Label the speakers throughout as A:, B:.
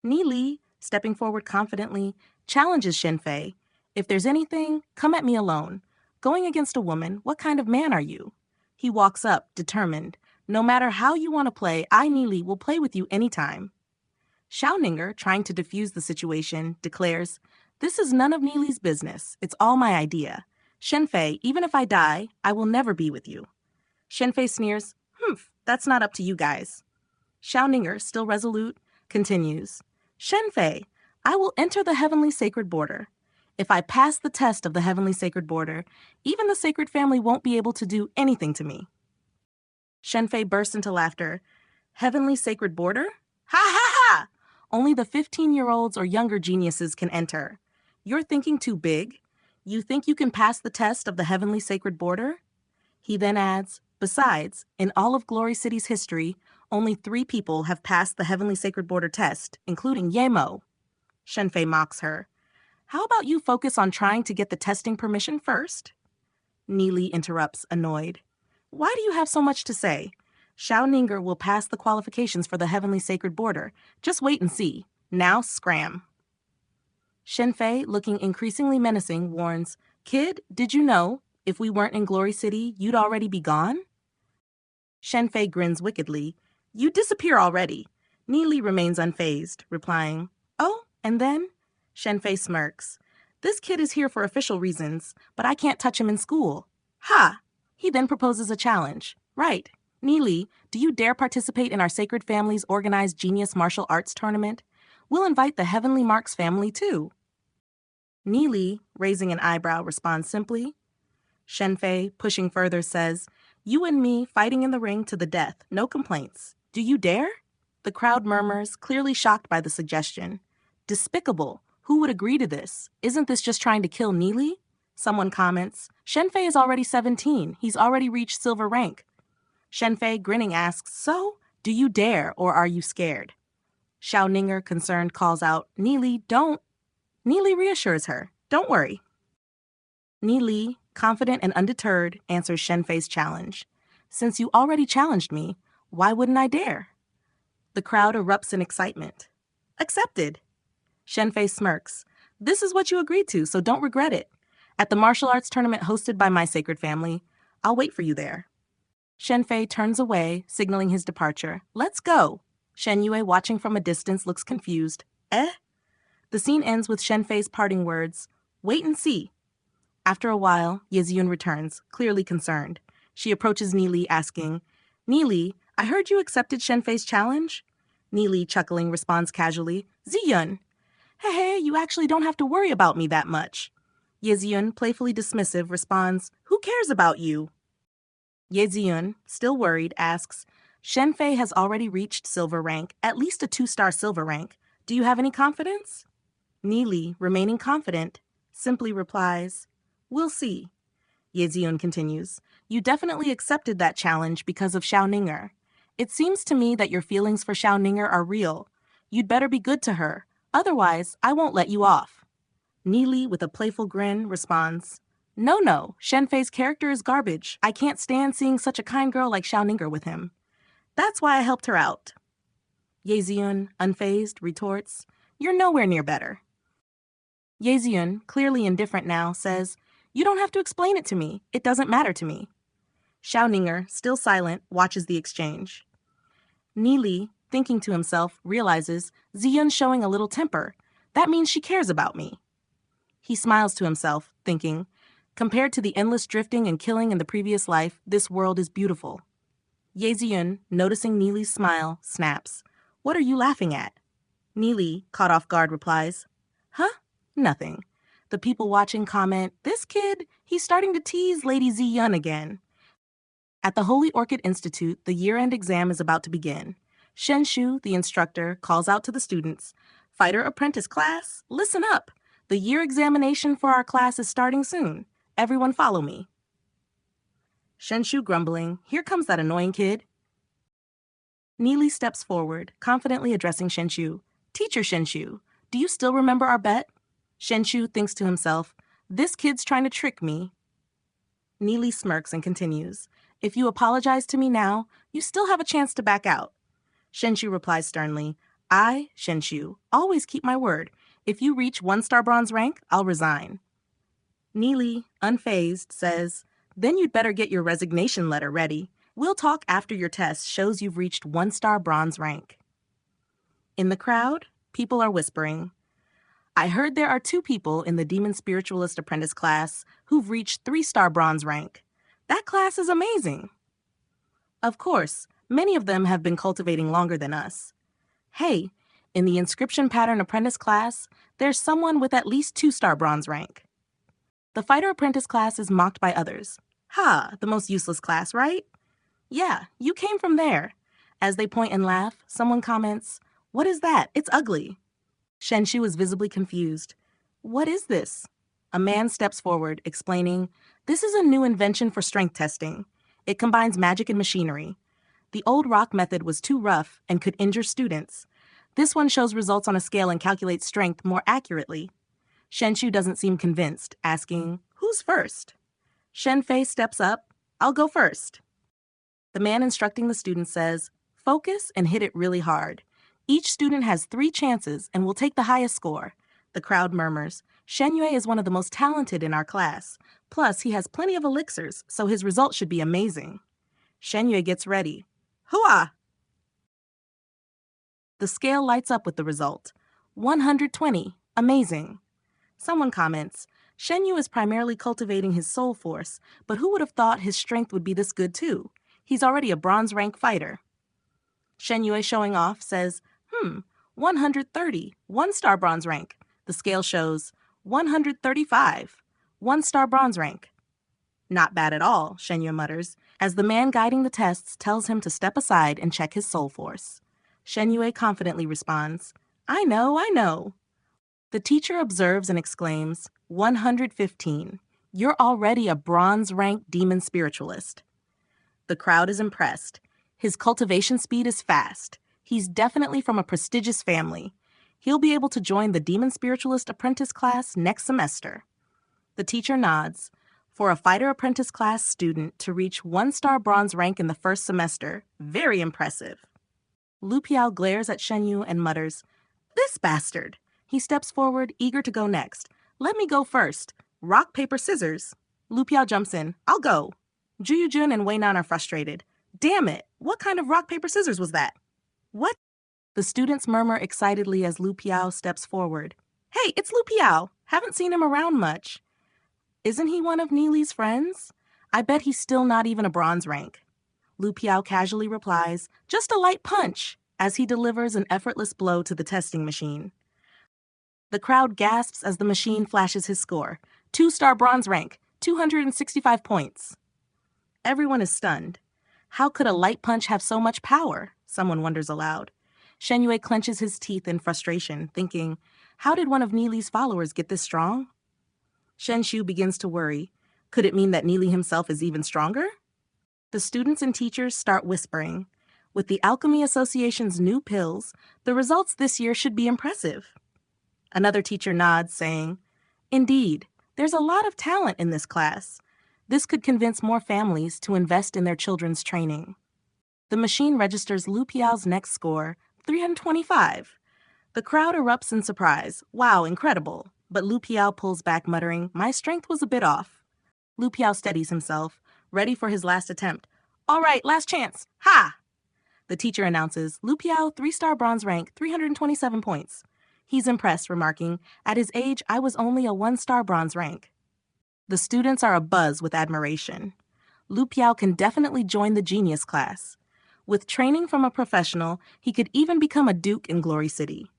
A: Nie Li, stepping forward confidently, challenges Shenfei. If there's anything, come at me alone. Going against a woman, what kind of man are you? He walks up, determined. No matter how you want to play, I, Nie Li, will play with you anytime. Xiaoninger, trying to defuse the situation, declares, This is none of Nie Li's business. It's all my idea. Shenfei, even if I die, I will never be with you. Shenfei sneers, that's not up to you guys. Xiaoninger, still resolute, continues, Shenfei, I will enter the heavenly sacred border. If I pass the test of the heavenly sacred border, even the sacred family won't be able to do anything to me. Shenfei bursts into laughter. Heavenly sacred border? Ha ha ha! Only the 15-year-olds or younger geniuses can enter. You're thinking too big? You think you can pass the test of the heavenly sacred border? He then adds, besides, in all of Glory City's history, only 3 people have passed the heavenly sacred border test, including Yemo. Shenfei mocks her. How about you focus on trying to get the testing permission first? Nie Li interrupts, annoyed. Why do you have so much to say? Xiaoninger will pass the qualifications for the heavenly sacred border. Just wait and see. Now scram. Shenfei, looking increasingly menacing, warns, Kid, did you know, if we weren't in Glory City, you'd already be gone? Shenfei grins wickedly. You disappear already. Nie Li remains unfazed, replying, Oh, and then? Shenfei smirks. This kid is here for official reasons, but I can't touch him in school. Ha! He then proposes a challenge. Right. Nie Li, do you dare participate in our Sacred Family's organized Genius Martial Arts Tournament? We'll invite the Heavenly Marks family, too. Nie Li, raising an eyebrow, responds simply. Shenfei, pushing further, says, You and me fighting in the ring to the death, no complaints. Do you dare? The crowd murmurs, clearly shocked by the suggestion. Despicable. Who would agree to this? Isn't this just trying to kill Nie Li? Someone comments, Shenfei is already 17. He's already reached silver rank. Shenfei, grinning, asks, So, do you dare, or are you scared? Xiaoninger, concerned, calls out, Nie Li, don't. Nie Li reassures her, Don't worry. Nie Li, confident and undeterred, answers Shenfei's challenge. Since you already challenged me, why wouldn't I dare? The crowd erupts in excitement. Accepted. Shenfei smirks. This is what you agreed to, so don't regret it. At the martial arts tournament hosted by my sacred family, I'll wait for you there. Shenfei turns away, signaling his departure. Let's go. Shen Yue, watching from a distance, looks confused. Eh? The scene ends with Shenfei's parting words. Wait and see. After a while, Yeziyun returns, clearly concerned. She approaches Nie Li, asking, Nie Li, I heard you accepted Shenfei's challenge? Nie Li, chuckling, responds casually, Ziyun. Hey, you actually don't have to worry about me that much. Yeziyun, playfully dismissive, responds, Who cares about you? Yeziyun, still worried, asks, Shenfei has already reached silver rank, at least a 2-star silver rank. Do you have any confidence? Nie Li, remaining confident, simply replies, We'll see. Yeziyun continues, You definitely accepted that challenge because of Xiaoninger. It seems to me that your feelings for Xiaoninger are real. You'd better be good to her. Otherwise, I won't let you off. Nie Li, with a playful grin, responds, No, Shenfei's character is garbage. I can't stand seeing such a kind girl like Xiaoninger with him. That's why I helped her out. Yeziyun, unfazed, retorts, You're nowhere near better. Yeziyun, clearly indifferent now, says, You don't have to explain it to me. It doesn't matter to me. Xiaoninger, still silent, watches the exchange. Nie Li, thinking to himself, realizes Ziyun's showing a little temper. That means she cares about me. He smiles to himself, thinking, Compared to the endless drifting and killing in the previous life, this world is beautiful. Yeziyun, noticing Nie Li's smile, snaps, What are you laughing at? Nie Li, caught off guard, replies, Huh? Nothing. The people watching comment, This kid, he's starting to tease Lady Ziyun again. At the Holy Orchid Institute, the year-end exam is about to begin. Shen Shu, the instructor, calls out to the students, Fighter Apprentice class, listen up. The year examination for our class is starting soon. Everyone follow me. Shen Shu grumbling, Here comes that annoying kid. Nie Li steps forward, confidently addressing Shen Shu. Teacher Shen Shu, do you still remember our bet? Shen Shu thinks to himself, This kid's trying to trick me. Nie Li smirks and continues, If you apologize to me now, you still have a chance to back out. Shen Shu replies sternly, I, Shenshu, always keep my word. If you reach 1-star bronze rank, I'll resign. Nie Li, unfazed, says, then you'd better get your resignation letter ready. We'll talk after your test shows you've reached 1-star bronze rank. In the crowd, people are whispering. I heard there are 2 people in the Demon Spiritualist Apprentice class who've reached 3-star bronze rank. That class is amazing. Of course, many of them have been cultivating longer than us. Hey, in the Inscription Pattern Apprentice class, there's someone with at least 2-star bronze rank. The Fighter Apprentice class is mocked by others. Ha, the most useless class, right? Yeah, you came from there. As they point and laugh, someone comments, what is that? It's ugly. Shenshu is visibly confused. What is this? A man steps forward, explaining, this is a new invention for strength testing. It combines magic and machinery. The old rock method was too rough and could injure students. This one shows results on a scale and calculates strength more accurately. Shenshu doesn't seem convinced, asking, who's first? Shenfei steps up. I'll go first. The man instructing the student says, focus and hit it really hard. Each student has 3 chances and will take the highest score. The crowd murmurs. Shenyue is one of the most talented in our class. Plus, he has plenty of elixirs, so his result should be amazing. Shenyue gets ready. Hooah! The scale lights up with the result. 120. Amazing. Someone comments, Shenyu is primarily cultivating his soul force, but who would have thought his strength would be this good too? He's already a bronze rank fighter. Shenyue showing off says, 130, 1-star bronze rank. The scale shows 135, 1-star bronze rank. Not bad at all, Shenyue mutters, as the man guiding the tests tells him to step aside and check his soul force. Shenyue confidently responds, I know. The teacher observes and exclaims, 115. You're already a bronze rank demon spiritualist. The crowd is impressed. His cultivation speed is fast. He's definitely from a prestigious family. He'll be able to join the Demon Spiritualist Apprentice class next semester. The teacher nods. For a Fighter Apprentice class student to reach 1-star bronze rank in the first semester, very impressive. Lu Piao glares at Shenyu and mutters, this bastard. He steps forward, eager to go next. Let me go first. Rock, paper, scissors. Lu Piao jumps in. I'll go. Ju Yujun and Wei Nan are frustrated. Damn it! What kind of rock, paper, scissors was that? What? The students murmur excitedly as Lu Piao steps forward. Hey, it's Lu Piao. Haven't seen him around much. Isn't he one of Nie Li's friends? I bet he's still not even a bronze rank. Lu Piao casually replies, just a light punch, as he delivers an effortless blow to the testing machine. The crowd gasps as the machine flashes his score. 2-star bronze rank, 265 points. Everyone is stunned. How could a light punch have so much power? Someone wonders aloud. Shenyue clenches his teeth in frustration, thinking, how did one of Nie Li's followers get this strong? Shenshu begins to worry. Could it mean that Nie Li himself is even stronger? The students and teachers start whispering. With the Alchemy Association's new pills, the results this year should be impressive. Another teacher nods, saying, indeed, there's a lot of talent in this class. This could convince more families to invest in their children's training. The machine registers Lu Piao's next score, 325. The crowd erupts in surprise. Wow, incredible. But Lu Piao pulls back, muttering, my strength was a bit off. Lu Piao steadies himself, ready for his last attempt. All right, last chance. Ha! The teacher announces, Lu Piao, 3-star bronze rank, 327 points. He's impressed, remarking, at his age, I was only a 1-star bronze rank. The students are abuzz with admiration. Lu Piao can definitely join the genius class. With training from a professional, he could even become a duke in Glory City.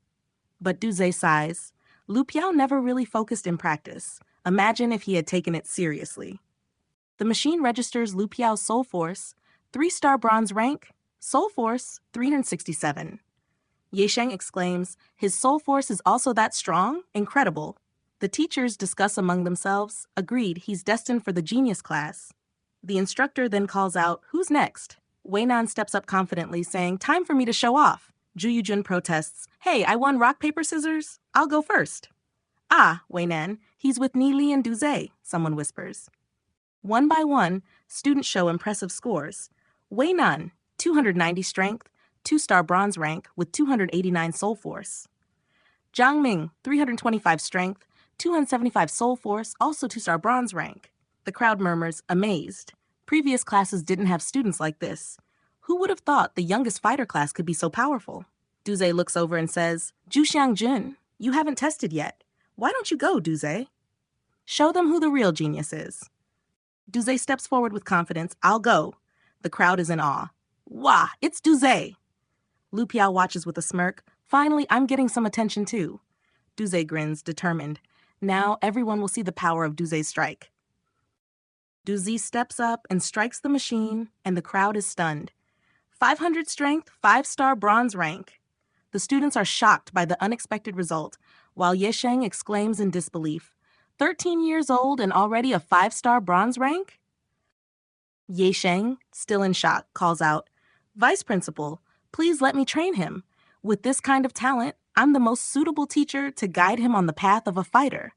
A: But Duze sighs. Lu Piao never really focused in practice. Imagine if he had taken it seriously. The machine registers Lu Piao's soul force, 3-star bronze rank, soul force, 367. Ye Sheng exclaims, his soul force is also that strong? Incredible. The teachers discuss among themselves, agreed he's destined for the genius class. The instructor then calls out, who's next? Wei Nan steps up confidently, saying, time for me to show off. Ju Yujun protests, hey, I won rock, paper, scissors. I'll go first. Ah, Wei Nan, he's with Nie Li and Duze, someone whispers. One by one, students show impressive scores. Wei Nan, 290 strength, 2-star bronze rank with 289 soul force. Jiang Ming, 325 strength, 275 soul force, also 2-star bronze rank. The crowd murmurs, amazed. Previous classes didn't have students like this. Who would have thought the youngest fighter class could be so powerful? Duze looks over and says, Juxiang Jun, you haven't tested yet. Why don't you go, Duze? Show them who the real genius is. Duze steps forward with confidence. I'll go. The crowd is in awe. Wah, it's Duze. Lu Piao watches with a smirk. Finally, I'm getting some attention too. Duze grins, determined. Now everyone will see the power of Duze's strike. Duze steps up and strikes the machine, and the crowd is stunned. 500 strength, 5-star bronze rank. The students are shocked by the unexpected result, while Yesheng exclaims in disbelief, 13 years old and already a 5-star bronze rank? Yesheng, still in shock, calls out, Vice Principal, please let me train him. With this kind of talent, I'm the most suitable teacher to guide him on the path of a fighter.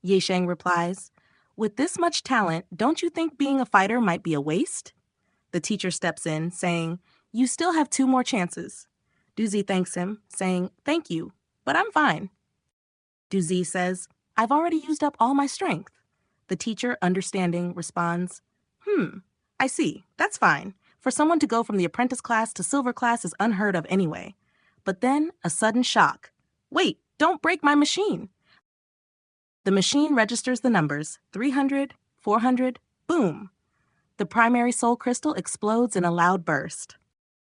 A: Yesheng replies, with this much talent, don't you think being a fighter might be a waste? The teacher steps in, saying, you still have 2 more chances. Duzi thanks him, saying, thank you, but I'm fine. Duzi says, I've already used up all my strength. The teacher, understanding, responds, I see, that's fine. For someone to go from the apprentice class to silver class is unheard of anyway. But then, a sudden shock. Wait, don't break my machine. The machine registers the numbers, 300, 400, boom. The primary soul crystal explodes in a loud burst.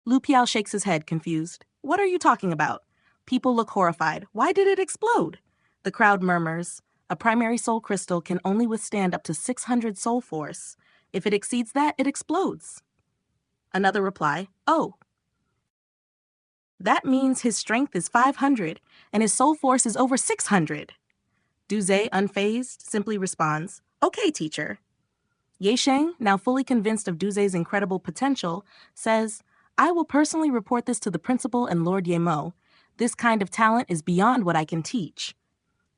A: Lu Piao shakes his head, confused. What are you talking about? People look horrified. Why did it explode? The crowd murmurs. A primary soul crystal can only withstand up to 600 soul force. If it exceeds that, it explodes. Another reply, oh. That means his strength is 500 and his soul force is over 600. Duze, unfazed, simply responds, okay, teacher. Yesheng, now fully convinced of Duze's incredible potential, says, I will personally report this to the principal and Lord Yemo. This kind of talent is beyond what I can teach.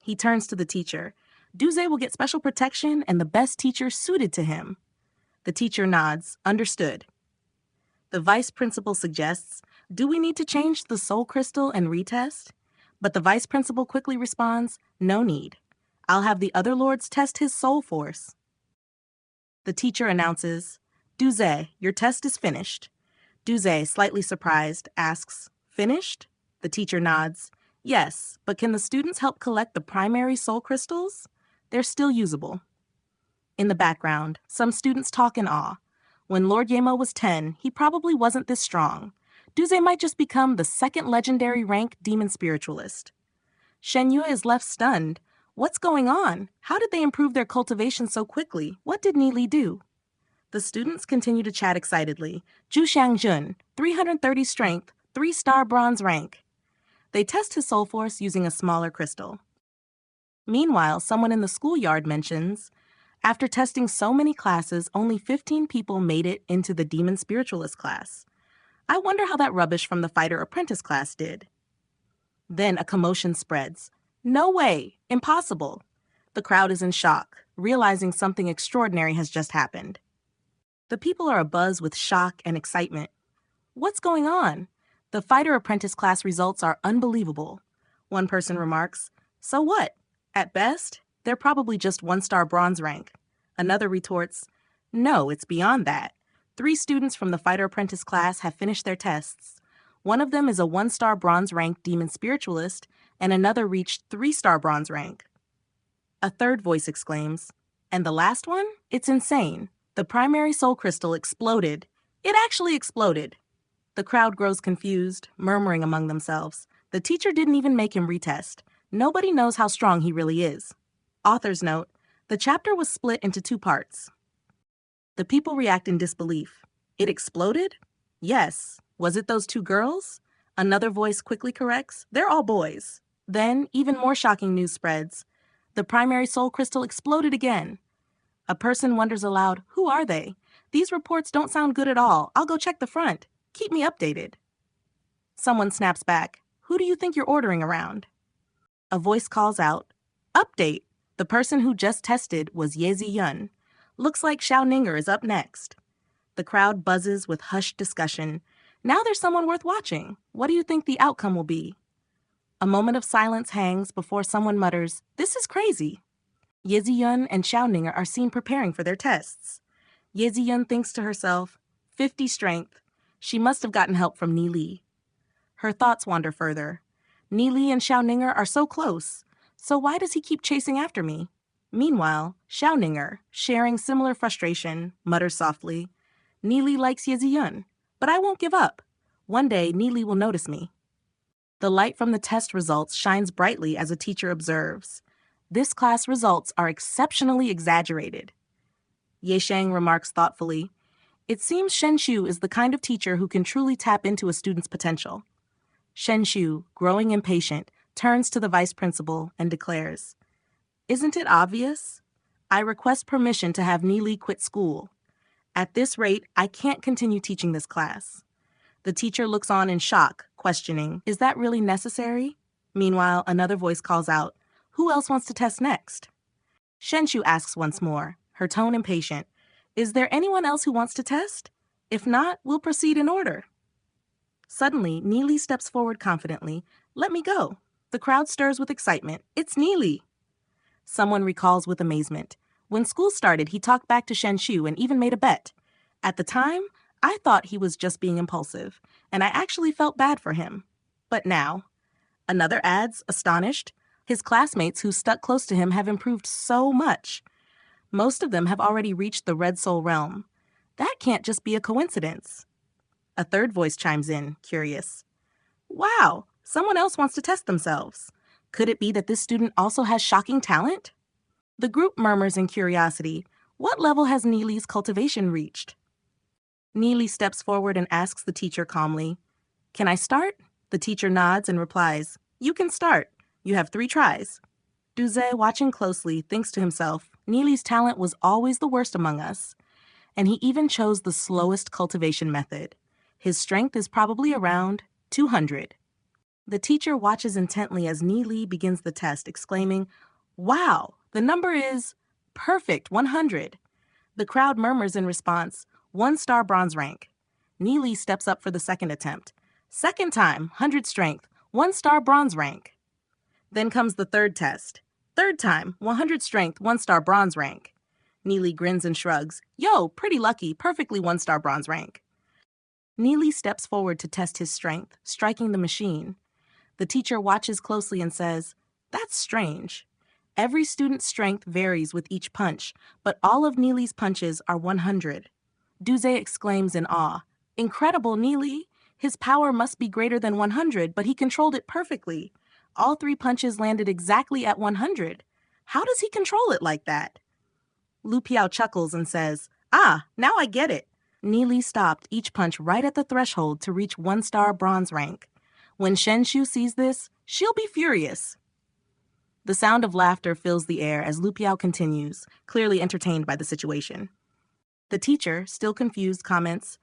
A: He turns to the teacher. Duze will get special protection and the best teacher suited to him. The teacher nods, understood. The vice principal suggests, do we need to change the soul crystal and retest? But the vice principal quickly responds, no need. I'll have the other lords test his soul force. The teacher announces, Duze, your test is finished. Duze, slightly surprised, asks, finished? The teacher nods, yes, but can the students help collect the primary soul crystals? They're still usable. In the background, some students talk in awe. When Lord Yemo was 10, he probably wasn't this strong. Duze might just become the 2nd legendary rank demon spiritualist. Shen Yue is left stunned. What's going on? How did they improve their cultivation so quickly? What did Nie Li do? The students continue to chat excitedly. Juxiang Jun, 330 strength, 3-star bronze rank. They test his soul force using a smaller crystal. Meanwhile, someone in the schoolyard mentions, after testing so many classes, only 15 people made it into the demon spiritualist class. I wonder how that rubbish from the fighter apprentice class did. Then a commotion spreads. No way! Impossible! The crowd is in shock, realizing something extraordinary has just happened. The people are abuzz with shock and excitement. What's going on? The fighter apprentice class results are unbelievable. One person remarks, so what? At best, they're probably just 1-star bronze rank. Another retorts, no, it's beyond that. 3 students from the fighter apprentice class have finished their tests. One of them is a 1-star bronze rank demon spiritualist, and another reached 3-star bronze rank. A third voice exclaims, and the last one? It's insane. The primary soul crystal exploded. It actually exploded. The crowd grows confused, murmuring among themselves. The teacher didn't even make him retest. Nobody knows how strong he really is. Author's note, the chapter was split into 2 parts. The people react in disbelief. It exploded? Yes. Was it those 2 girls? Another voice quickly corrects. They're all boys. Then, even more shocking news spreads. The primary soul crystal exploded again. A person wonders aloud, who are they? These reports don't sound good at all. I'll go check the front. Keep me updated. Someone snaps back. Who do you think you're ordering around? A voice calls out, update. The person who just tested was Yezi Yun. Looks like Xiao Ninger is up next. The crowd buzzes with hushed discussion. Now there's someone worth watching. What do you think the outcome will be? A moment of silence hangs before someone mutters, "This is crazy." Ye Ziyun and Xiaoninger are seen preparing for their tests. Ye Ziyun thinks to herself, 50 strength. She must have gotten help from Nie Li. Her thoughts wander further. Nie Li and Xiaoninger are so close. So why does he keep chasing after me? Meanwhile, Xiaoninger, sharing similar frustration, mutters softly, Nie Li likes Ye Ziyun, but I won't give up. One day, Nie Li will notice me. The light from the test results shines brightly as a teacher observes. This class results are exceptionally exaggerated. Ye Sheng remarks thoughtfully, "It seems Shen Shu is the kind of teacher who can truly tap into a student's potential." Shen Shu, growing impatient, turns to the vice principal and declares, "Isn't it obvious? I request permission to have Nie Li quit school. At this rate, I can't continue teaching this class." The teacher looks on in shock, questioning, "Is that really necessary?" Meanwhile, another voice calls out, "Who else wants to test next?" Shenshu asks once more, her tone impatient, "Is there anyone else who wants to test? If not, we'll proceed in order." Suddenly, Nie Li steps forward confidently. "Let me go." The crowd stirs with excitement. "It's Nie Li." Someone recalls with amazement. When school started, he talked back to Shenshu and even made a bet. At the time, I thought he was just being impulsive, and I actually felt bad for him. But now, another adds, astonished, his classmates who stuck close to him have improved so much. Most of them have already reached the Red Soul realm. That can't just be a coincidence. A third voice chimes in, curious. "Wow, someone else wants to test themselves. Could it be that this student also has shocking talent?" The group murmurs in curiosity, "What level has Nie Li's cultivation reached?" Nie Li steps forward and asks the teacher calmly, "Can I start?" The teacher nods and replies, "You can start. You have 3 tries." Duze, watching closely, thinks to himself, Nie Li's talent was always the worst among us, and he even chose the slowest cultivation method. His strength is probably around 200. The teacher watches intently as Nie Li begins the test, exclaiming, "Wow, the number is perfect, 100. The crowd murmurs in response, 1-star bronze rank. Nie Li steps up for the second attempt. Second time, 100 strength, 1-star bronze rank. Then comes the third test. Third time, 100 strength, 1-star bronze rank. Nie Li grins and shrugs. "Yo, pretty lucky, perfectly 1-star bronze rank." Nie Li steps forward to test his strength, striking the machine. The teacher watches closely and says, "That's strange. Every student's strength varies with each punch, but all of Nie Li's punches are 100. Duze exclaims in awe, "Incredible, Nie Li! His power must be greater than 100, but he controlled it perfectly. All 3 punches landed exactly at 100. How does he control it like that?" Lu Piao chuckles and says, "Ah, now I get it." Nie Li stopped each punch right at the threshold to reach 1-star bronze rank. When Shen Shu sees this, she'll be furious. The sound of laughter fills the air as Lu Piao continues, clearly entertained by the situation. The teacher, still confused, comments,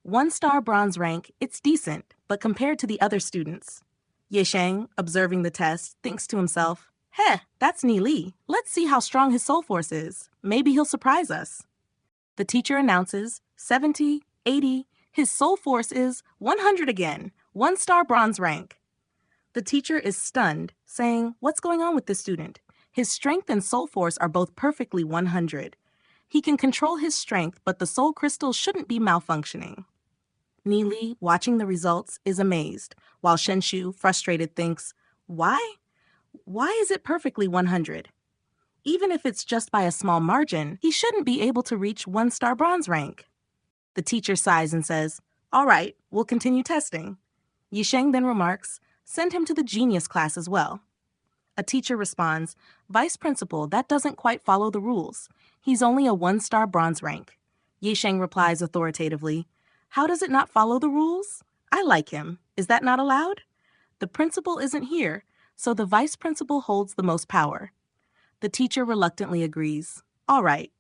A: 1-star bronze rank, it's decent, but compared to the other students. Ye Sheng, observing the test, thinks to himself, "Heh, that's Nie Li. Let's see how strong his soul force is. Maybe he'll surprise us." The teacher announces, 70, 80, his soul force is 100 again, 1-star bronze rank. The teacher is stunned, saying, "What's going on with this student? His strength and soul force are both perfectly 100. He can control his strength, but the soul crystal shouldn't be malfunctioning." Nie Li, watching the results, is amazed, while Shen Shu, frustrated, thinks, Why? Why is it perfectly 100? Even if it's just by a small margin, he shouldn't be able to reach 1-star bronze rank." The teacher sighs and says, "All right, we'll continue testing." Yisheng then remarks, "Send him to the genius class as well." A teacher responds, "Vice principal, that doesn't quite follow the rules. He's only a 1-star bronze rank." Yisheng replies authoritatively, "How does it not follow the rules? I like him. Is that not allowed? The principal isn't here, so the vice principal holds the most power." The teacher reluctantly agrees. All right.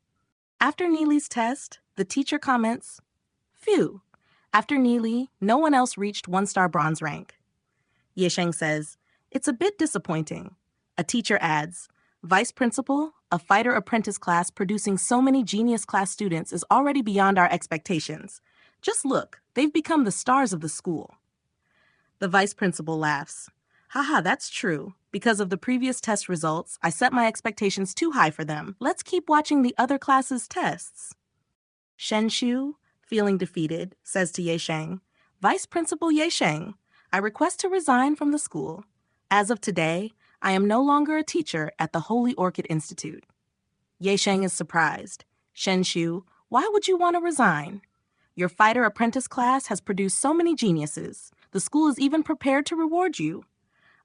A: After Nie Li's test, the teacher comments, "Phew. After Nie Li, no one else reached 1-star bronze rank." Yesheng says, "It's a bit disappointing." A teacher adds, "Vice principal, a fighter apprentice class producing so many genius class students is already beyond our expectations. Just look, they've become the stars of the school. The vice principal laughs. Haha, that's true. Because of the previous test results, I set my expectations too high for them. Let's keep watching the other classes' tests. Shen Shu, feeling defeated, says to Ye Sheng, Vice Principal Ye Sheng, I request to resign from the school. As of today, I am no longer a teacher at the Holy Orchid Institute. Ye Sheng is surprised. Shen Shu, why would you want to resign? Your fighter apprentice class has produced so many geniuses. The school is even prepared to reward you.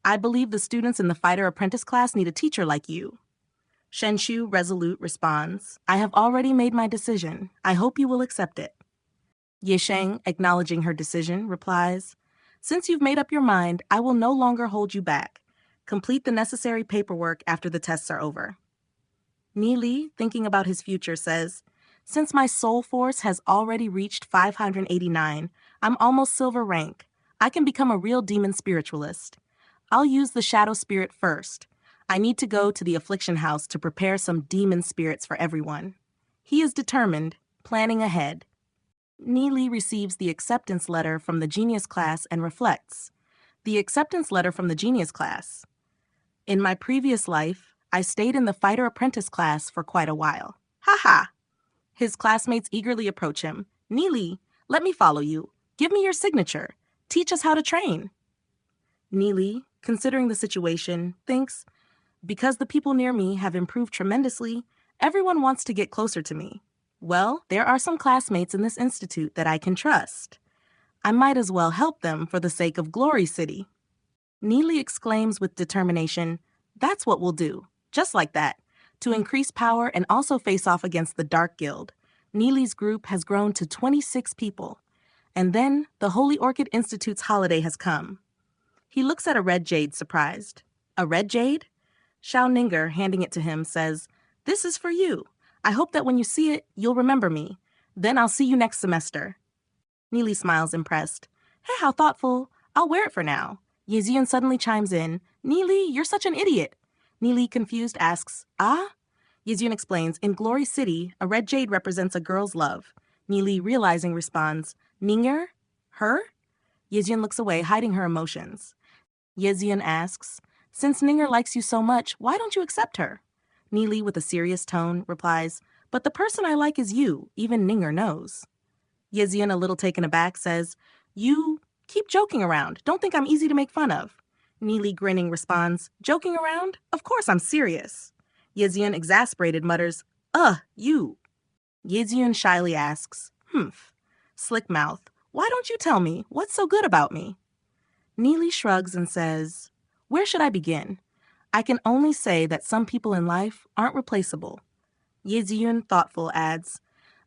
A: I believe the students in the fighter apprentice class need a teacher like you. Shen Shu, resolute, responds, I have already made my decision. I hope you will accept it. Ye Sheng, acknowledging her decision, replies, Since you've made up your mind, I will no longer hold you back. Complete the necessary paperwork after the tests are over. Nie Li, thinking about his future, says, Since my soul force has already reached 589, I'm almost silver rank. I can become a real demon spiritualist. I'll use the shadow spirit first. I need to go to the affliction house to prepare some demon spirits for everyone. He is determined, planning ahead. Nie Li receives the acceptance letter from the genius class and reflects. The acceptance letter from the genius class. In my previous life, I stayed in the fighter apprentice class for quite a while. Ha ha! His classmates eagerly approach him. Nie Li, let me follow you. Give me your signature. Teach us how to train. Nie Li, considering the situation, thinks, because the people near me have improved tremendously, everyone wants to get closer to me. Well, there are some classmates in this institute that I can trust. I might as well help them for the sake of Glory City. Nie Li exclaims with determination, That's what we'll do. Just like that. To increase power and also face off against the Dark Guild. Nie Li's group has grown to 26 people. And then the Holy Orchid Institute's holiday has come. He looks at a red jade, surprised. A red jade? Xiao Ninger, handing it to him, says, This is for you. I hope that when you see it, you'll remember me. Then I'll see you next semester. Nie Li smiles, impressed. Hey, how thoughtful. I'll wear it for now. Ye Zian suddenly chimes in. Nie Li, you're such an idiot. Nie Li, confused, asks, Ah? Ye Zian explains, in Glory City, a red jade represents a girl's love. Nie Li, realizing, responds, Ninger? Her? Ye Zian looks away, hiding her emotions. Ye Zian asks, Since Ninger likes you so much, why don't you accept her? Nie Li, with a serious tone, replies, But the person I like is you, even Ninger knows. Ye Zian, a little taken aback, says, You keep joking around. Don't think I'm easy to make fun of. Nie Li, grinning, responds, Joking around? Of course I'm serious. Ye Zian, exasperated, mutters, you. Ye Zian shyly asks, Humph. Slick mouth, Why don't you tell me? What's so good about me? Nie Li shrugs and says, Where should I begin? I can only say that some people in life aren't replaceable. Ye Zian, thoughtful, adds,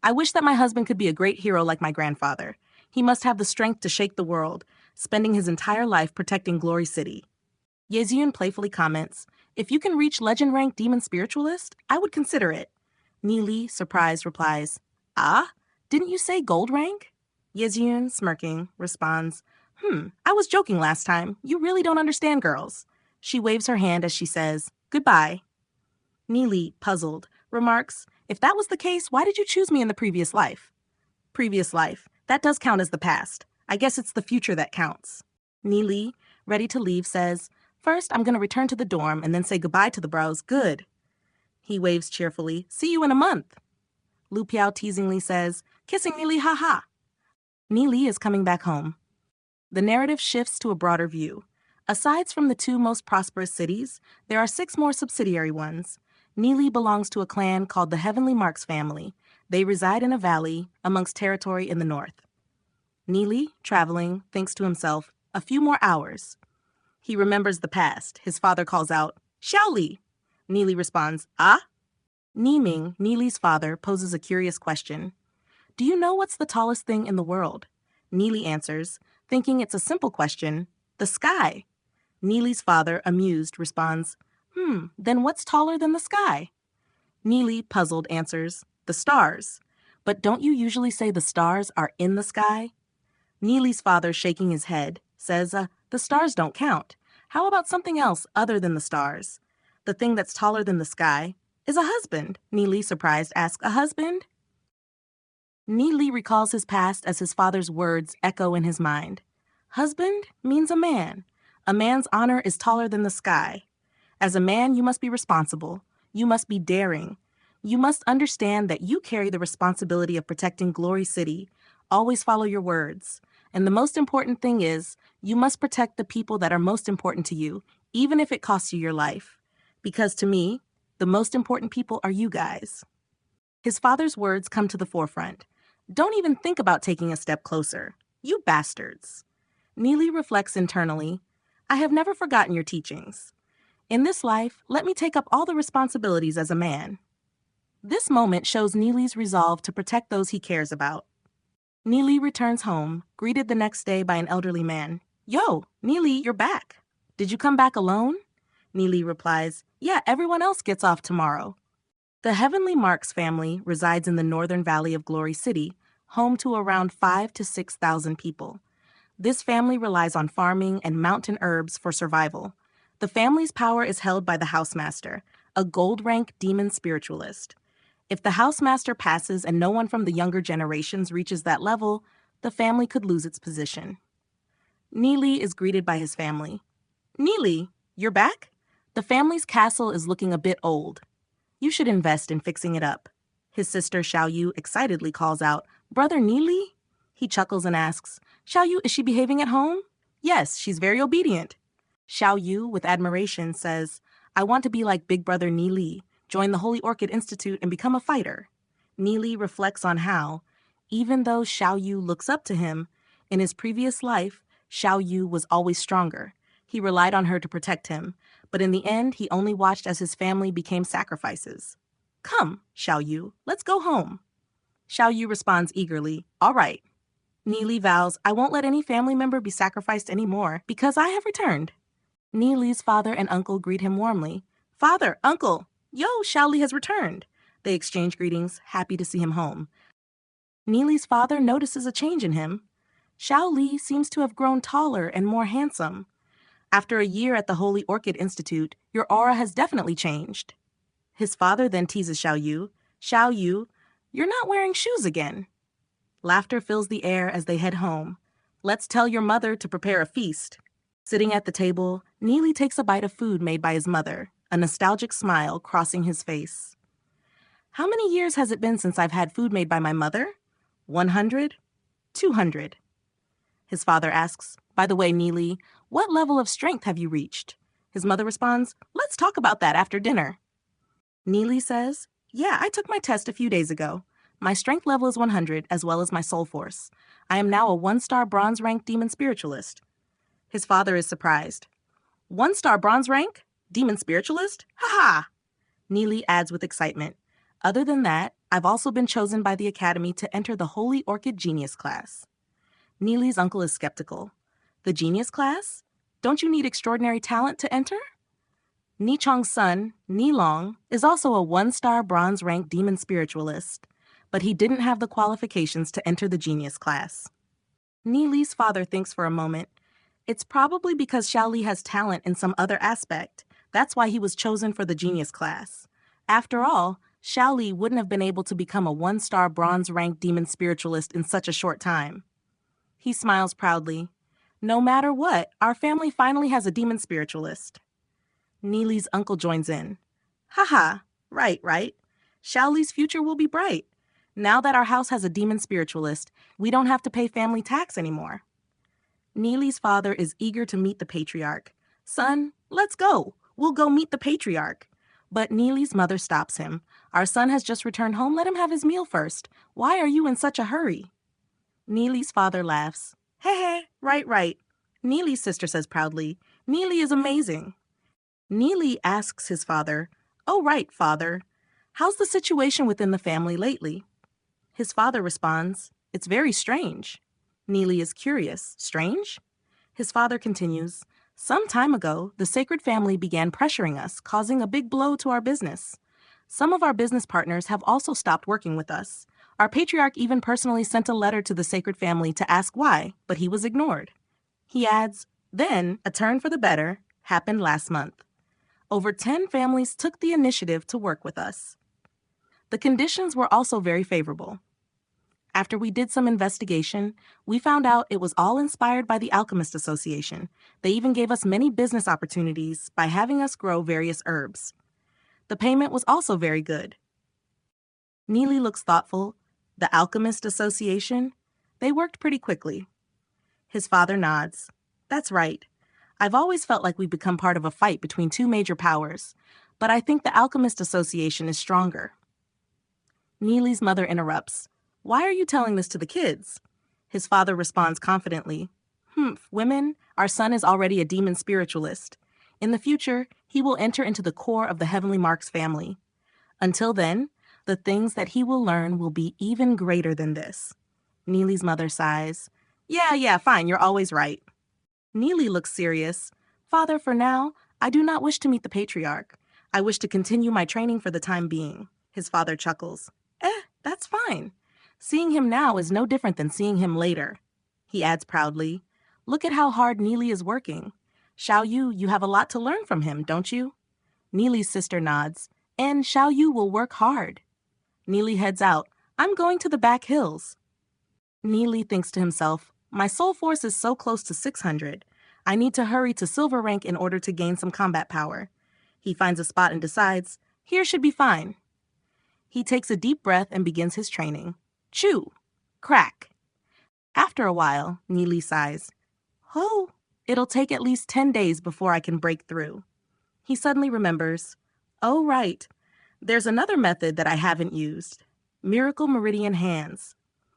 A: I wish that my husband could be a great hero like my grandfather. He must have the strength to shake the world, spending his entire life protecting Glory City. Ye Zian playfully comments, If you can reach legend rank demon spiritualist, I would consider it. Nie Li, surprised, replies, Ah? Didn't you say gold rank? Ye Zian, smirking, responds, I was joking last time. You really don't understand girls. She waves her hand as she says, Goodbye. Nie Li, puzzled, remarks, If that was the case, why did you choose me in the previous life? Previous life. That does count as the past. I guess it's the future that counts. Nie Li, ready to leave, says, First, I'm going to return to the dorm and then say goodbye to the bros. Good. He waves cheerfully, See you in a month. Lu Piao teasingly says, Kissing Nie Li, ha-ha. Nie Li is coming back home. The narrative shifts to a broader view. Aside from the two most prosperous cities, there are 6 more subsidiary ones. Nie Li belongs to a clan called the Heavenly Marks family. They reside in a valley amongst territory in the north. Nie Li, traveling, thinks to himself, a few more hours. He remembers the past. His father calls out, Xiao Li. Nie Li responds, Ah? Nie Ming, Nie Li's father, poses a curious question. Do you know what's the tallest thing in the world? Nie Li answers, thinking it's a simple question, the sky. Nie Li's father, amused, responds, then what's taller than the sky? Nie Li, puzzled, answers, the stars. But don't you usually say the stars are in the sky? Nie Li's father, shaking his head, says, the stars don't count. How about something else other than the stars? The thing that's taller than the sky is a husband. Nie Li, surprised, asks, a husband? Nie Li recalls his past as his father's words echo in his mind. Husband means a man. A man's honor is taller than the sky. As a man, you must be responsible. You must be daring. You must understand that you carry the responsibility of protecting Glory City. Always follow your words. And the most important thing is, you must protect the people that are most important to you, even if it costs you your life. Because to me, the most important people are you guys. His father's words come to the forefront. Don't even think about taking a step closer. You bastards. Nie Li reflects internally. I have never forgotten your teachings. In this life, let me take up all the responsibilities as a man. This moment shows Nie Li's resolve to protect those he cares about. Nie Li returns home, greeted the next day by an elderly man. Yo, Nie Li, you're back. Did you come back alone? Nie Li replies, yeah, everyone else gets off tomorrow. The Heavenly Marks family resides in the northern valley of Glory City, home to around 5,000 to 6,000 people. This family relies on farming and mountain herbs for survival. The family's power is held by the housemaster, a gold-rank demon spiritualist. If the housemaster passes and no one from the younger generations reaches that level, the family could lose its position. Nie Li is greeted by his family. Nie Li, you're back? The family's castle is looking a bit old. You should invest in fixing it up. His sister Xiao Yu excitedly calls out, Brother Nie Li? He chuckles and asks, Xiao Yu, is she behaving at home? Yes, she's very obedient. Xiao Yu, with admiration, says, I want to be like Big Brother Nie Li, join the Holy Orchid Institute and become a fighter. Nie Li reflects on how, even though Xiao Yu looks up to him, in his previous life, Xiao Yu was always stronger. He relied on her to protect him, but in the end, he only watched as his family became sacrifices. Come, Xiao Yu, let's go home. Xiao Yu responds eagerly, all right. Nie Li vows, I won't let any family member be sacrificed anymore because I have returned. Nie Li's father and uncle greet him warmly. Father, uncle, yo, Xiao Li has returned. They exchange greetings, happy to see him home. Nie Li's father notices a change in him. Xiao Li seems to have grown taller and more handsome. After a year at the Holy Orchid Institute, your aura has definitely changed. His father then teases Xiao Yu, you're not wearing shoes again. Laughter fills the air as they head home. Let's tell your mother to prepare a feast. Sitting at the table, Nie Li takes a bite of food made by his mother, a nostalgic smile crossing his face. How many years has it been since I've had food made by my mother? 100? 200. His father asks, by the way, Nie Li, what level of strength have you reached? His mother responds, let's talk about that after dinner. Nie Li says, yeah, I took my test a few days ago. My strength level is 100, as well as my soul force. I am now a 1-star bronze rank demon spiritualist. His father is surprised. 1-star bronze rank? Demon spiritualist? Ha-ha! Nie Li adds with excitement. Other than that, I've also been chosen by the Academy to enter the Holy Orchid Genius class. Nie Li's uncle is skeptical. The Genius class? Don't you need extraordinary talent to enter? Nie Chong's son, Nie Long, is also a 1-star bronze rank demon spiritualist, but he didn't have the qualifications to enter the Genius class. Nie Li's father thinks for a moment. It's probably because Xiao Li has talent in some other aspect. That's why he was chosen for the Genius class. After all, Xiao Li wouldn't have been able to become a 1-star bronze rank demon spiritualist in such a short time. He smiles proudly. No matter what, our family finally has a demon spiritualist. Nie Li's uncle joins in. Haha, right. Xiao Li's future will be bright. Now that our house has a demon spiritualist, we don't have to pay family tax anymore. Nie Li's father is eager to meet the patriarch. Son, let's go. We'll go meet the patriarch. But Nie Li's mother stops him. Our son has just returned home. Let him have his meal first. Why are you in such a hurry? Nie Li's father laughs. Hey, right. Nie Li's sister says proudly, Nie Li is amazing. Nie Li asks his father, oh right, father. How's the situation within the family lately? His father responds, it's very strange. Nie Li is curious. Strange? His father continues, some time ago, the sacred family began pressuring us, causing a big blow to our business. Some of our business partners have also stopped working with us. Our patriarch even personally sent a letter to the sacred family to ask why, but he was ignored. He adds, then, a turn for the better happened last month. Over 10 families took the initiative to work with us. The conditions were also very favorable. After we did some investigation, we found out it was all inspired by the Alchemist Association. They even gave us many business opportunities by having us grow various herbs. The payment was also very good. Nie Li looks thoughtful. The Alchemist Association? They worked pretty quickly. His father nods. That's right. I've always felt like we've become part of a fight between two major powers, but I think the Alchemist Association is stronger. Nie Li's mother interrupts. Why are you telling this to the kids? His father responds confidently. Women, our son is already a demon spiritualist. In the future, he will enter into the core of the Heavenly Marks family. Until then, the things that he will learn will be even greater than this. Nie Li's mother sighs. Yeah, fine, you're always right. Nie Li looks serious. Father, for now, I do not wish to meet the patriarch. I wish to continue my training for the time being. His father chuckles. That's fine. Seeing him now is no different than seeing him later. He adds proudly, look at how hard Nie Li is working. Xiao Yu, you have a lot to learn from him, don't you? Nie Li's sister nods, and Xiao Yu will work hard. Nie Li heads out. I'm going to the back hills. Nie Li thinks to himself, my soul force is so close to 600. I need to hurry to silver rank in order to gain some combat power. He finds a spot and decides, here should be fine. He takes a deep breath and begins his training. Chew. Crack. After a while, Nie Li sighs. Oh, it'll take at least 10 days before I can break through. He suddenly remembers, oh right, there's another method that I haven't used. Miracle Meridian Hands.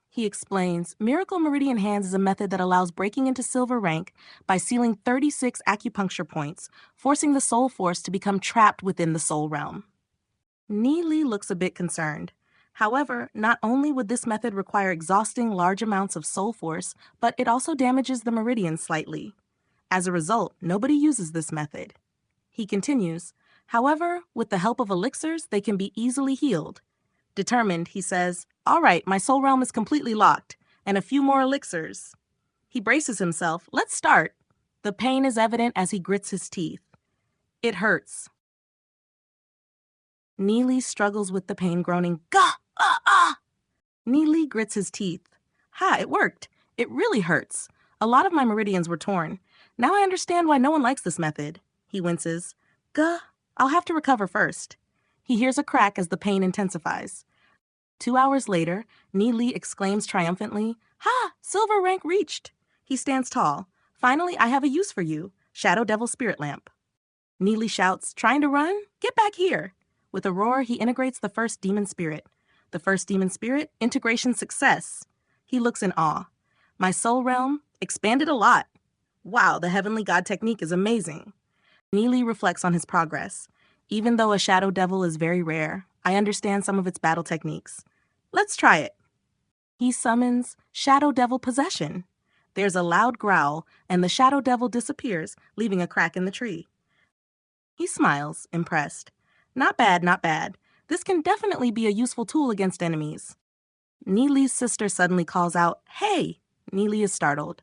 A: He explains, Miracle Meridian Hands is a method that allows breaking into silver rank by sealing 36 acupuncture points, forcing the soul force to become trapped within the soul realm. Nie Li looks a bit concerned. However, not only would this method require exhausting large amounts of soul force, but it also damages the meridian slightly. As a result, nobody uses this method. He continues, however, with the help of elixirs, they can be easily healed. Determined, he says, all right, my soul realm is completely locked, and a few more elixirs. He braces himself. Let's start. The pain is evident as he grits his teeth. It hurts. Nie Li struggles with the pain, groaning, Gah! Ah! Ah! Nie Li grits his teeth. Ha, it worked. It really hurts. A lot of my meridians were torn. Now I understand why no one likes this method. He winces. Gah! I'll have to recover first. He hears a crack as the pain intensifies. 2 hours later, Nie Li exclaims triumphantly, Ha! Silver rank reached! He stands tall. Finally, I have a use for you. Shadow Devil Spirit Lamp. Nie Li shouts, trying to run? Get back here! With a roar, he integrates the first demon spirit. The first demon spirit, integration success. He looks in awe. My soul realm expanded a lot. Wow, the heavenly god technique is amazing. Nie Li reflects on his progress. Even though a shadow devil is very rare, I understand some of its battle techniques. Let's try it. He summons Shadow Devil Possession. There's a loud growl, and the shadow devil disappears, leaving a crack in the tree. He smiles, impressed. Not bad, not bad. This can definitely be a useful tool against enemies. Nie Li's sister suddenly calls out, Hey! Nie Li is startled.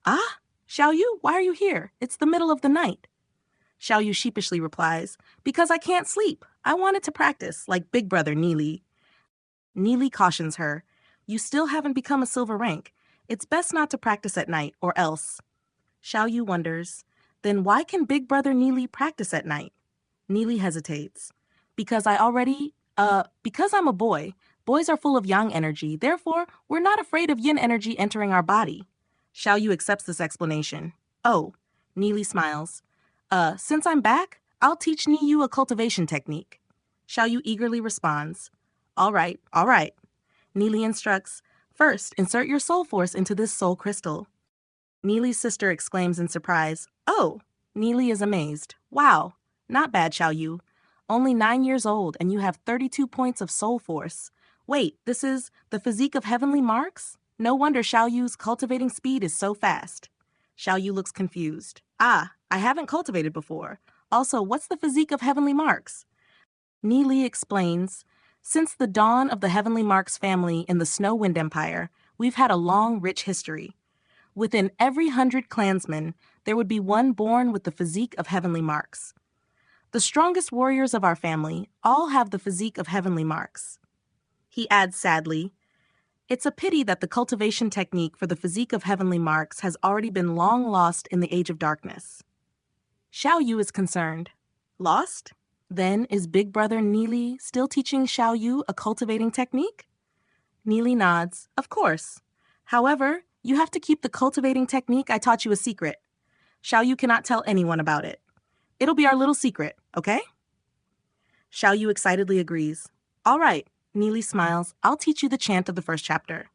A: Ah? Xiao Yu, why are you here? It's the middle of the night. Xiao Yu sheepishly replies, Because I can't sleep. I wanted to practice, like big brother Nie Li. Nie Li cautions her, You still haven't become a silver rank. It's best not to practice at night, or else. Xiao Yu wonders, Then why can big brother Nie Li practice at night? Nie Li hesitates. Because I'm a boy. Boys are full of yang energy. Therefore, we're not afraid of yin energy entering our body. Xiao Yu accepts this explanation. Oh, Nie Li smiles. Since I'm back, I'll teach Nie Yu a cultivation technique. Xiao Yu eagerly responds. All right. Nie Li instructs, First, insert your soul force into this soul crystal. Nie Li's sister exclaims in surprise. Oh, Nie Li is amazed. Wow. Not bad, Xiao Yu. Only 9 years old, and you have 32 points of soul force. Wait, this is the physique of heavenly marks? No wonder Xiao Yu's cultivating speed is so fast. Xiao Yu looks confused. Ah, I haven't cultivated before. Also, what's the physique of heavenly marks? Nie Li explains, Since the dawn of the heavenly marks family in the Snow Wind Empire, we've had a long, rich history. Within every 100 clansmen, there would be one born with the physique of heavenly marks. The strongest warriors of our family all have the physique of heavenly marks. He adds sadly, It's a pity that the cultivation technique for the physique of heavenly marks has already been long lost in the age of darkness. Xiao Yu is concerned. Lost? Then is Big Brother Nie Li still teaching Xiao Yu a cultivating technique? Nie Li nods. Of course. However, you have to keep the cultivating technique I taught you a secret. Xiao Yu cannot tell anyone about it. It'll be our little secret, okay? Xiao Yu excitedly agrees. All right, Nie Li smiles. I'll teach you the chant of the first chapter.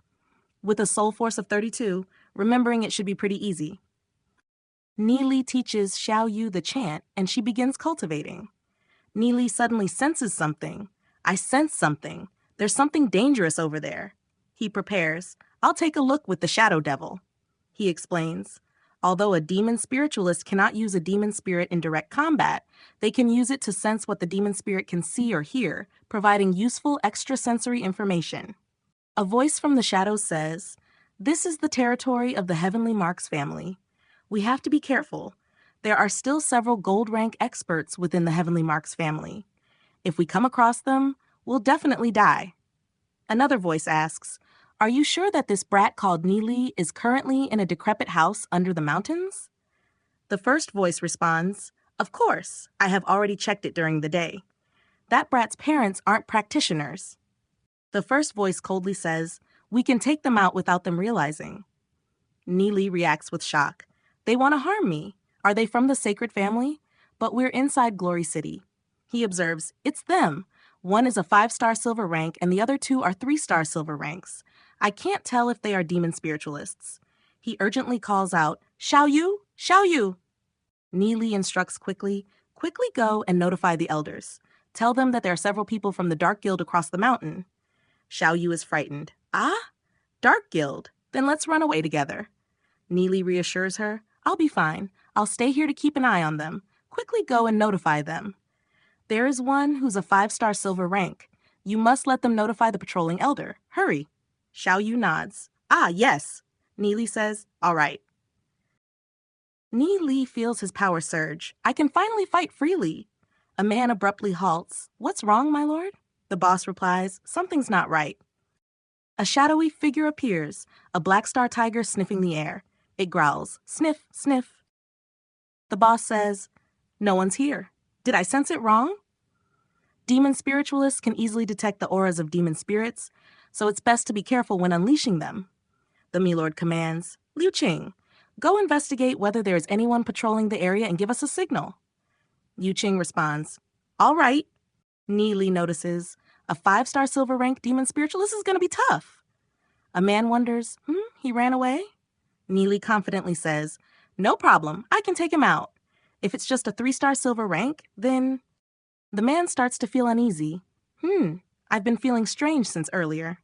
A: With a soul force of 32, remembering it should be pretty easy. Nie Li teaches Xiao Yu the chant, and she begins cultivating. Nie Li suddenly senses something. I sense something. There's something dangerous over there. He prepares. I'll take a look with the shadow devil. He explains. Although a demon spiritualist cannot use a demon spirit in direct combat, they can use it to sense what the demon spirit can see or hear, providing useful extrasensory information. A voice from the shadows says, "This is the territory of the Heavenly Marks family. We have to be careful. There are still several gold rank experts within the Heavenly Marks family. If we come across them, we'll definitely die." Another voice asks, "Are you sure that this brat called Nie Li is currently in a decrepit house under the mountains?" The first voice responds, "Of course, I have already checked it during the day. That brat's parents aren't practitioners." The first voice coldly says, "We can take them out without them realizing." Nie Li reacts with shock. "They want to harm me. Are they from the sacred family? But we're inside Glory City." He observes, "It's them. One is a 5-star silver rank and the other 2 are 3-star silver ranks. I can't tell if they are demon spiritualists." He urgently calls out, "Xiao Yu! Xiao Yu!" Nie Li instructs quickly, "Quickly go and notify the elders. Tell them that there are several people from the Dark Guild across the mountain." Xiao Yu is frightened. "Ah? Dark Guild? Then let's run away together." Nie Li reassures her, "I'll be fine. I'll stay here to keep an eye on them. Quickly go and notify them. There is one who's a 5-star silver rank. You must let them notify the patrolling elder. Hurry." Xiao Yu nods. "Ah, yes." Nie Li says, "All right." Nie Li feels his power surge. "I can finally fight freely." A man abruptly halts. "What's wrong, my lord?" The boss replies, "Something's not right." A shadowy figure appears, a black star tiger sniffing the air. It growls, "Sniff, sniff." The boss says, "No one's here. Did I sense it wrong?" Demon spiritualists can easily detect the auras of demon spirits, so it's best to be careful when unleashing them. The Milord commands, "Liu Qing, go investigate whether there is anyone patrolling the area and give us a signal." Liu Qing responds, "All right." Nie Li notices, a 5-star silver rank demon spiritualist is going to be tough. A man wonders, he ran away? Nie Li confidently says, "No problem, I can take him out. If it's just a 3-star silver rank, then..." The man starts to feel uneasy. I've been feeling strange since earlier."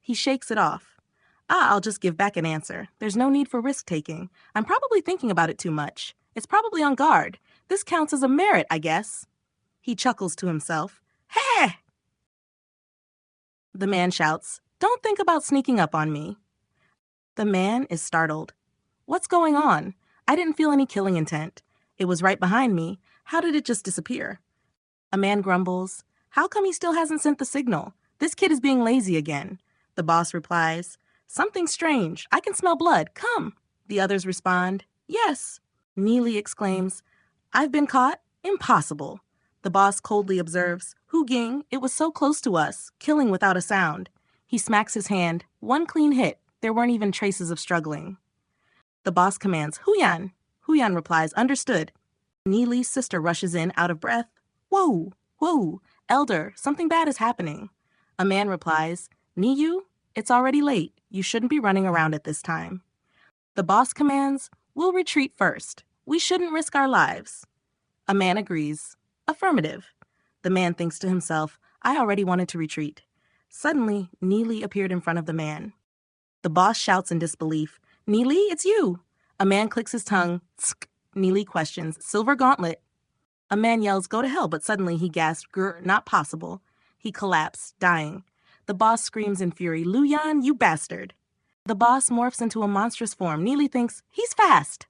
A: He shakes it off. I'll just give back an answer. There's no need for risk-taking. I'm probably thinking about it too much. It's probably on guard. This counts as a merit, I guess." He chuckles to himself. "Hey!" The man shouts, "Don't think about sneaking up on me." The man is startled. "What's going on? I didn't feel any killing intent. It was right behind me. How did it just disappear?" A man grumbles, "How come he still hasn't sent the signal? This kid is being lazy again." The boss replies, "Something strange. I can smell blood. Come." The others respond, "Yes." Nie Li exclaims, "I've been caught? Impossible." The boss coldly observes, "Hu Ging, it was so close to us, killing without a sound." He smacks his hand. "One clean hit. There weren't even traces of struggling." The boss commands, "Huyan." Huyan replies, "Understood." Nie Li's sister rushes in, out of breath. "Whoa, whoa, elder, something bad is happening." A man replies, "Niyu, it's already late. You shouldn't be running around at this time." The boss commands, "We'll retreat first. We shouldn't risk our lives." A man agrees. "Affirmative." The man thinks to himself, "I already wanted to retreat." Suddenly, Nie Li appeared in front of the man. The boss shouts in disbelief, "Nie Li, it's you." A man clicks his tongue. Tsk. Nie Li questions, "Silver gauntlet." A man yells, "Go to hell," but suddenly he gasps, "Grr, not possible." He collapsed, dying. The boss screams in fury, "Luyan, you bastard." The boss morphs into a monstrous form. Nie Li thinks, "He's fast."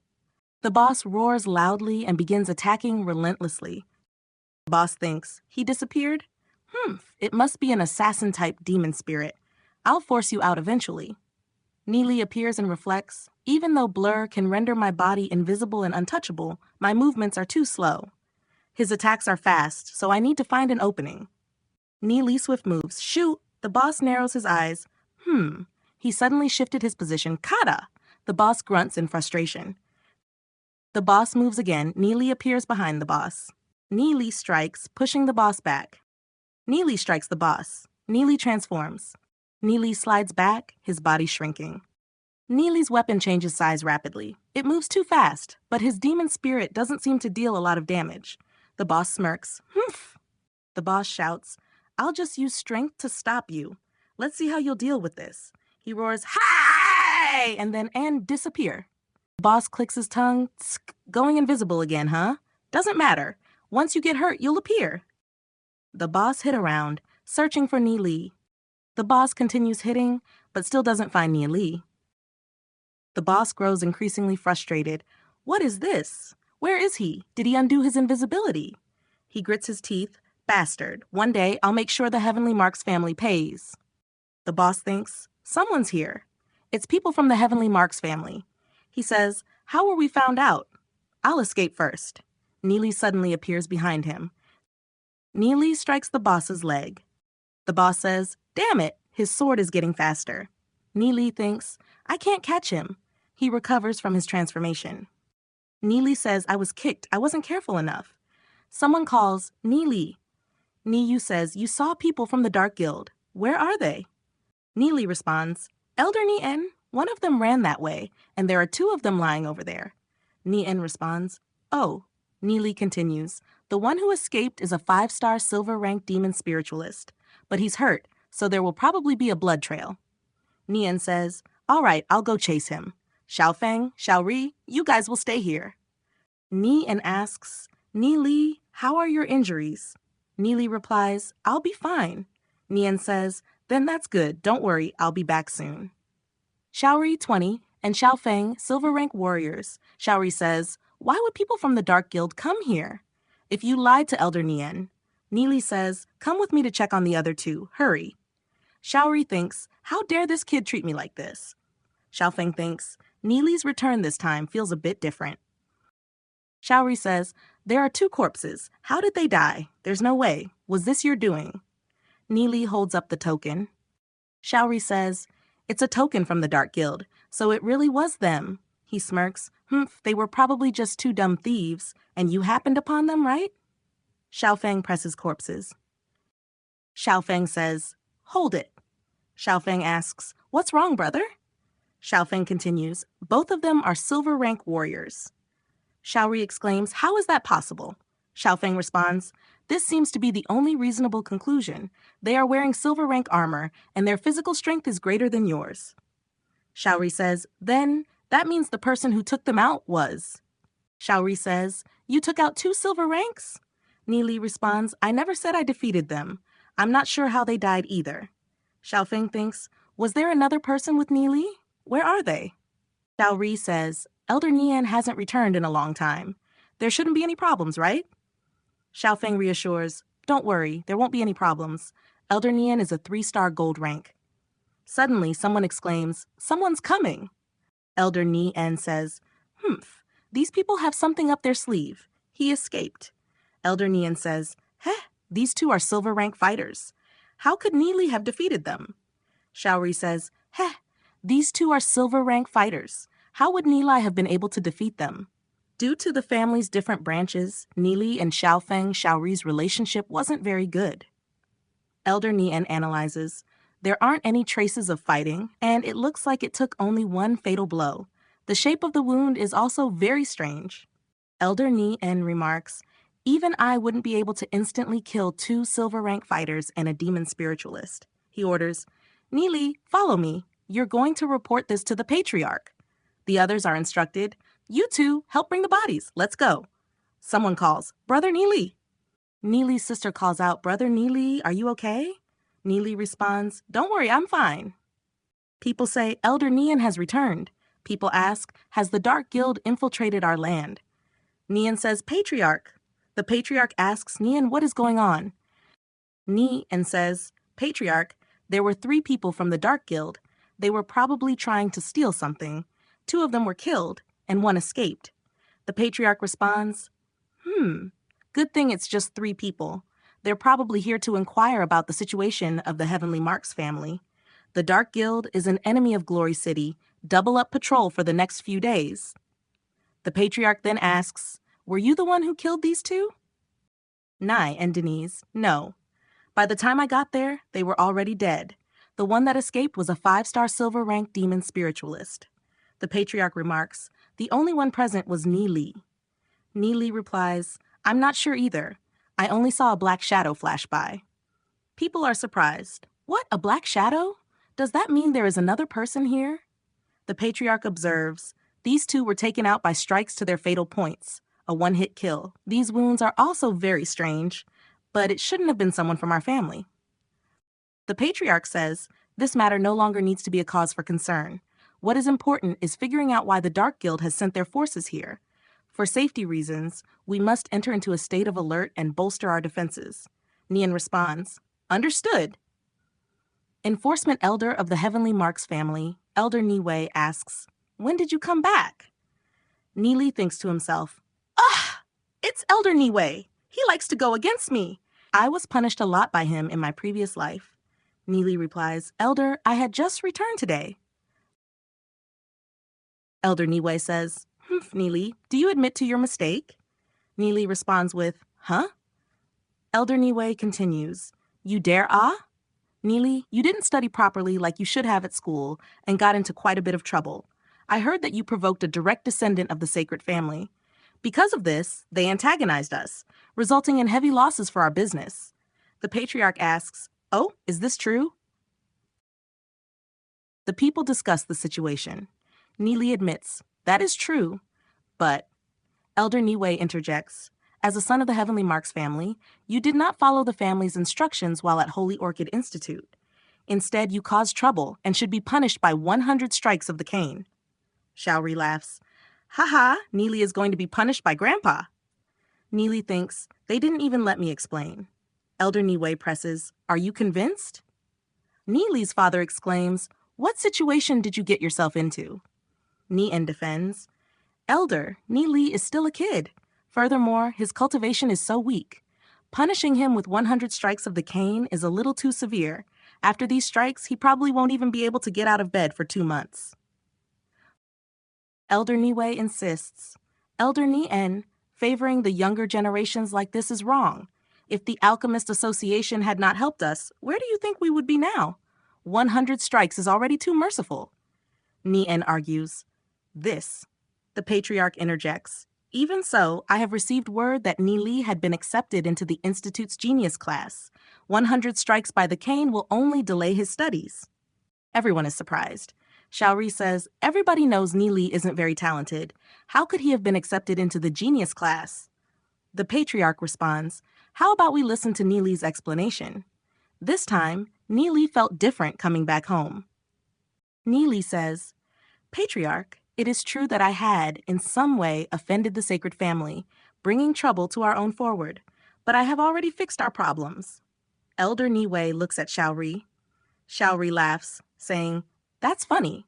A: The boss roars loudly and begins attacking relentlessly. The boss thinks, "He disappeared? It must be an assassin-type demon spirit. I'll force you out eventually. Nie Li appears and reflects. Even though blur can render my body invisible and untouchable, my movements are too slow. His attacks are fast, so I need to find an opening. Nie Li swift moves. Shoot! The boss narrows his eyes. He suddenly shifted his position. Kata! The boss grunts in frustration. The boss moves again. Nie Li appears behind the boss. Nie Li strikes, pushing the boss back. Nie Li strikes the boss. Nie Li transforms. Nie Li slides back, his body shrinking. Nie Li's weapon changes size rapidly. It moves too fast, but his demon spirit doesn't seem to deal a lot of damage. The boss smirks. Humph! The boss shouts, I'll just use strength to stop you. Let's see how you'll deal with this. He roars, hi! And disappear. The boss clicks his tongue. Tsk, going invisible again, huh? Doesn't matter. Once you get hurt, you'll appear. The boss hit around, searching for Nie Li. The boss continues hitting, but still doesn't find Nie Li. The boss grows increasingly frustrated. What is this? Where is he? Did he undo his invisibility? He grits his teeth. Bastard. One day, I'll make sure the Heavenly Marks family pays. The boss thinks, someone's here. It's people from the Heavenly Marks family. He says, how were we found out? I'll escape first. Nie Li suddenly appears behind him. Nie Li strikes the boss's leg. The boss says, damn it, his sword is getting faster. Nie Li thinks, I can't catch him. He recovers from his transformation. Nie Li says, I was kicked. I wasn't careful enough. Someone calls, Nie Li. Nie Yu says, you saw people from the Dark Guild. Where are they? Nie Li responds, Elder Nie, one of them ran that way, and there are 2 of them lying over there. Nie responds, oh. Nie Li continues, the one who escaped is a 5-star silver-ranked demon spiritualist, but he's hurt, so there will probably be a blood trail. Nie says, all right, I'll go chase him. Xiaofeng, Xiaori, you guys will stay here. Nie asks, Nie Li, how are your injuries? Nie Li replies, I'll be fine. Nie says, then that's good. Don't worry, I'll be back soon. Xiaori, 20, and Xiaofeng, silver rank warriors. Xiaori says, why would people from the Dark Guild come here? If you lied to Elder Nie. Nie Li says, come with me to check on the other 2. Hurry. Xiaori thinks, how dare this kid treat me like this? Xiaofeng thinks, Nie Li's return this time feels a bit different. Xiaori says, there are 2 corpses. How did they die? There's no way. Was this your doing? Nie Li holds up the token. Xiaori says, it's a token from the Dark Guild, so it really was them. He smirks. They were probably just 2 dumb thieves, and you happened upon them, right? Xiaofeng presses corpses. Xiaofeng says, hold it. Xiaofeng asks, what's wrong, brother? Xiaofeng continues, both of them are silver rank warriors. Xiaori exclaims, how is that possible? Xiaofeng responds, this seems to be the only reasonable conclusion. They are wearing silver rank armor, and their physical strength is greater than yours. Xiaori says, then that means the person who took them out was. Xiaori says, you took out 2 silver ranks? Nie Li responds, I never said I defeated them. I'm not sure how they died either. Xiaofeng thinks, was there another person with Nie Li? Where are they? Xiaori says, Elder Nie hasn't returned in a long time. There shouldn't be any problems, right? Xiaofeng reassures, don't worry, there won't be any problems. Elder Nie is a 3-star gold rank. Suddenly, someone exclaims, someone's coming. Elder Nie says, these people have something up their sleeve. He escaped. Elder Nie says, these 2 are silver rank fighters. How could Nie Li have defeated them? Xiaori says, these 2 are silver rank fighters. How would Nie Li have been able to defeat them? Due to the family's different branches, Nie Li and Xiaofeng Xiaori's relationship wasn't very good. Elder Nie analyzes, there aren't any traces of fighting, and it looks like it took only 1 fatal blow. The shape of the wound is also very strange. Elder Nie remarks, even I wouldn't be able to instantly kill 2 silver rank fighters and a demon spiritualist. He orders, Nie Li, follow me. You're going to report this to the patriarch. The others are instructed, you 2 help bring the bodies. Let's go. Someone calls, Brother Nie Li. Nie Li's sister calls out, Brother Nie Li, are you okay? Nie Li responds, don't worry, I'm fine. People say, Elder Nie has returned. People ask, has the Dark Guild infiltrated our land? Nie says, Patriarch. The Patriarch asks Nie what is going on. Nie says, Patriarch, There were 3 people from the Dark Guild. They were probably trying to steal something. 2 of them were killed, and 1 escaped. The patriarch responds, good thing it's just 3 people. They're probably here to inquire about the situation of the Heavenly Marks family. The Dark Guild is an enemy of Glory City. Double up patrol for the next few days. The patriarch then asks, were you the one who killed these 2? Nye and Denise, no. By the time I got there, they were already dead. The one that escaped was a 5-star silver rank demon spiritualist. The patriarch remarks, the only one present was Nie Li. Nie Li replies, I'm not sure either. I only saw a black shadow flash by. People are surprised. What, a black shadow? Does that mean there is another person here? The patriarch observes, these 2 were taken out by strikes to their fatal points, a 1-hit kill. These wounds are also very strange, but it shouldn't have been someone from our family. The patriarch says, this matter no longer needs to be a cause for concern. What is important is figuring out why the Dark Guild has sent their forces here. For safety reasons, we must enter into a state of alert and bolster our defenses. Nian responds, understood. Enforcement Elder of the Heavenly Marks family, Elder Nie asks, when did you come back? Nie Li thinks to himself, it's Elder Nie. He likes to go against me. I was punished a lot by him in my previous life. Nie Li replies, Elder, I had just returned today. Elder Nie says, Nie Li, do you admit to your mistake? Nie Li responds with, huh? Elder Nie continues, you dare Nie Li, you didn't study properly like you should have at school and got into quite a bit of trouble. I heard that you provoked a direct descendant of the sacred family. Because of this, they antagonized us, resulting in heavy losses for our business. The patriarch asks, oh, is this true? The people discuss the situation. Nie Li admits, that is true, but Elder Nie interjects, as a son of the Heavenly Marks family, you did not follow the family's instructions while at Holy Orchid Institute. Instead, you caused trouble and should be punished by 100 strikes of the cane. Xiaori laughs. Haha, Nie Li is going to be punished by Grandpa. Nie Li thinks, they didn't even let me explain. Elder Nie presses, are you convinced? Nie Li's father exclaims, what situation did you get yourself into? Nie defends, Elder, Nie Li is still a kid. Furthermore, his cultivation is so weak. Punishing him with 100 strikes of the cane is a little too severe. After these strikes, he probably won't even be able to get out of bed for 2 months. Elder Nie insists, Elder Nie, favoring the younger generations like this is wrong. If the Alchemist Association had not helped us, where do you think we would be now? 100 strikes is already too merciful. Nie argues, the patriarch interjects, even so, I have received word that Nie Li had been accepted into the Institute's genius class. 100 strikes by the cane will only delay his studies. Everyone is surprised. Xiaori says, everybody knows Nie Li isn't very talented. How could he have been accepted into the genius class? The patriarch responds, how about we listen to Nie Li's explanation? This time, Nie Li felt different coming back home. Nie Li says, Patriarch, it is true that I had, in some way, offended the sacred family, bringing trouble to our own forward, but I have already fixed our problems. Elder Nie looks at Xiaori. Xiaori laughs, saying, that's funny.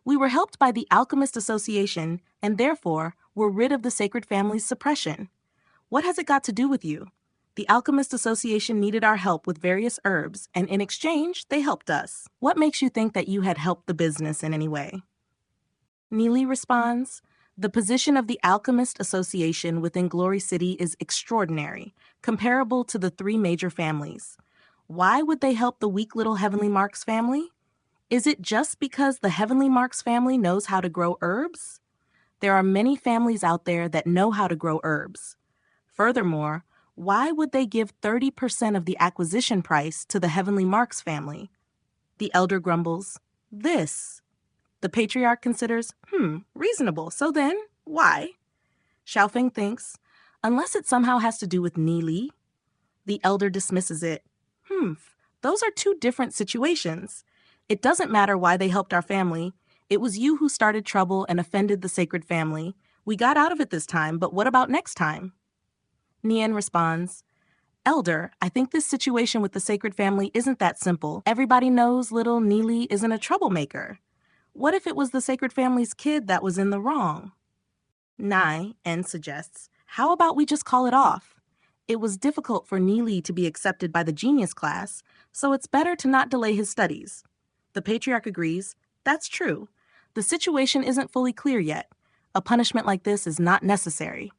A: We were helped by the Alchemist Association and therefore were rid of the sacred family's suppression. What has it got to do with you? The Alchemist Association needed our help with various herbs, and in exchange, they helped us. What makes you think that you had helped the business in any way? Nie Li responds, the position of the Alchemist Association within Glory City is extraordinary, comparable to the 3 major families. Why would they help the weak little Heavenly Marks family? Is it just because the Heavenly Marks family knows how to grow herbs? There are many families out there that know how to grow herbs. Furthermore, why would they give 30% of the acquisition price to the Heavenly Marks family? The elder grumbles, this. The patriarch considers, reasonable, so then, why? Xiaofeng thinks, unless it somehow has to do with Nie Li. The elder dismisses it. Those are 2 different situations. It doesn't matter why they helped our family. It was you who started trouble and offended the sacred family. We got out of it this time, but what about next time? Nian responds, Elder, I think this situation with the sacred family isn't that simple. Everybody knows little Nie Li isn't a troublemaker. What if it was the sacred family's kid that was in the wrong? En suggests, how about we just call it off? It was difficult for Nie Li to be accepted by the genius class, so it's better to not delay his studies. The patriarch agrees, that's true. The situation isn't fully clear yet. A punishment like this is not necessary.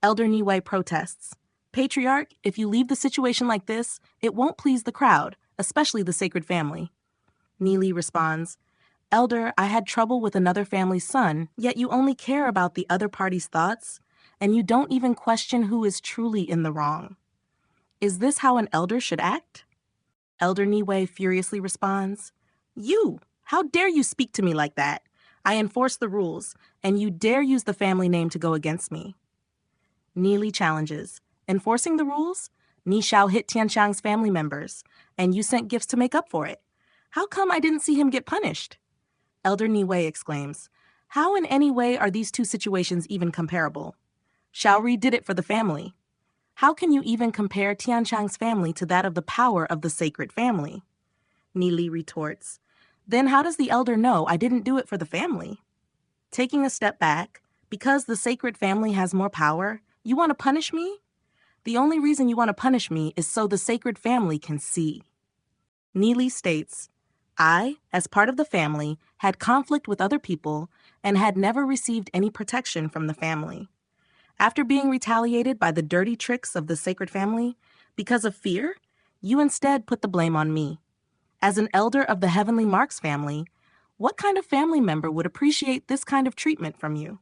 A: Elder Nie protests, Patriarch, if you leave the situation like this, it won't please the crowd, especially the sacred family. Nie Li responds, Elder, I had trouble with another family's son, yet you only care about the other party's thoughts, and you don't even question who is truly in the wrong. Is this how an elder should act? Elder Nie furiously responds, You! How dare you speak to me like that? I enforce the rules, and you dare use the family name to go against me. Nie Li challenges, Enforcing the rules? Ni Xiao hit Tianxiang's family members, and you sent gifts to make up for it. How come I didn't see him get punished? Elder Nie exclaims, How in any way are these two situations even comparable? Xiaori did it for the family. How can you even compare Tianxiang's family to that of the power of the sacred family? Nie Li retorts, Then how does the elder know I didn't do it for the family? Taking a step back, because the sacred family has more power, you want to punish me? The only reason you want to punish me is so the sacred family can see. Nie Li states, I, as part of the family, had conflict with other people and had never received any protection from the family. After being retaliated by the dirty tricks of the sacred family, because of fear, you instead put the blame on me. As an elder of the Heavenly Marks family, what kind of family member would appreciate this kind of treatment from you?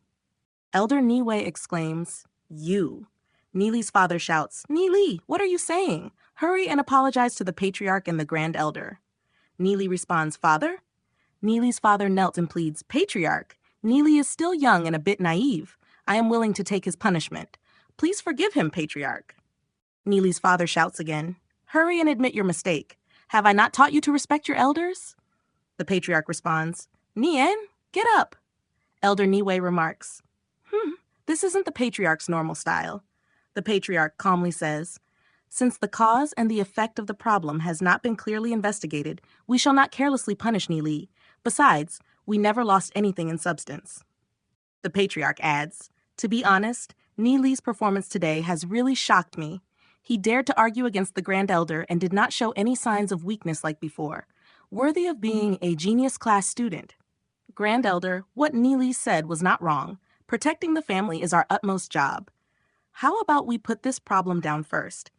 A: Elder Nie exclaims, You. Nie Li's father shouts, Nie Li, what are you saying? Hurry and apologize to the patriarch and the grand elder. Nie Li responds, Father? Nie Li's father knelt and pleads, Patriarch, Nie Li is still young and a bit naive. I am willing to take his punishment. Please forgive him, Patriarch. Nie Li's father shouts again, Hurry and admit your mistake. Have I not taught you to respect your elders? The patriarch responds, Nien, get up. Elder Nie remarks, This isn't the patriarch's normal style. The patriarch calmly says, Since the cause and the effect of the problem has not been clearly investigated, we shall not carelessly punish Nie Li. Besides, we never lost anything in substance. The patriarch adds, To be honest, Nie Li's performance today has really shocked me. He dared to argue against the grand elder and did not show any signs of weakness like before, worthy of being a genius class student. Grand elder, what Nie Li said was not wrong. Protecting the family is our utmost job. How about we put this problem down first?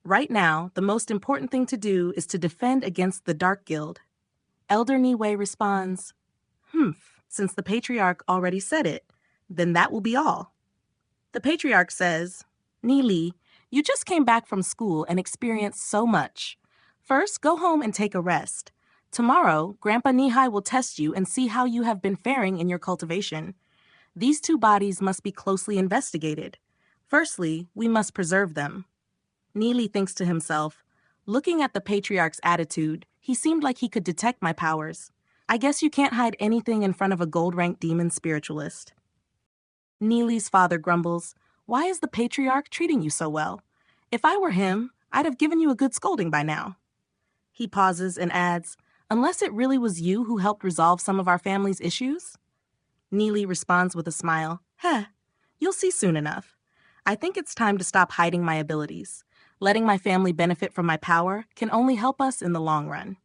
A: Right now, the most important thing to do is to defend against the Dark Guild. Elder Nie responds, Since the patriarch already said it, then that will be all. The patriarch says, Nie Li, you just came back from school and experienced so much. First, go home and take a rest. Tomorrow, Grandpa Nihai will test you and see how you have been faring in your cultivation. These two bodies must be closely investigated. Firstly, we must preserve them. Nie Li thinks to himself, looking at the patriarch's attitude, he seemed like he could detect my powers. I guess you can't hide anything in front of a gold-ranked demon spiritualist. Nie Li's father grumbles, Why is the patriarch treating you so well? If I were him, I'd have given you a good scolding by now. He pauses and adds, Unless it really was you who helped resolve some of our family's issues? Nie Li responds with a smile, You'll see soon enough. I think it's time to stop hiding my abilities. Letting my family benefit from my power can only help us in the long run.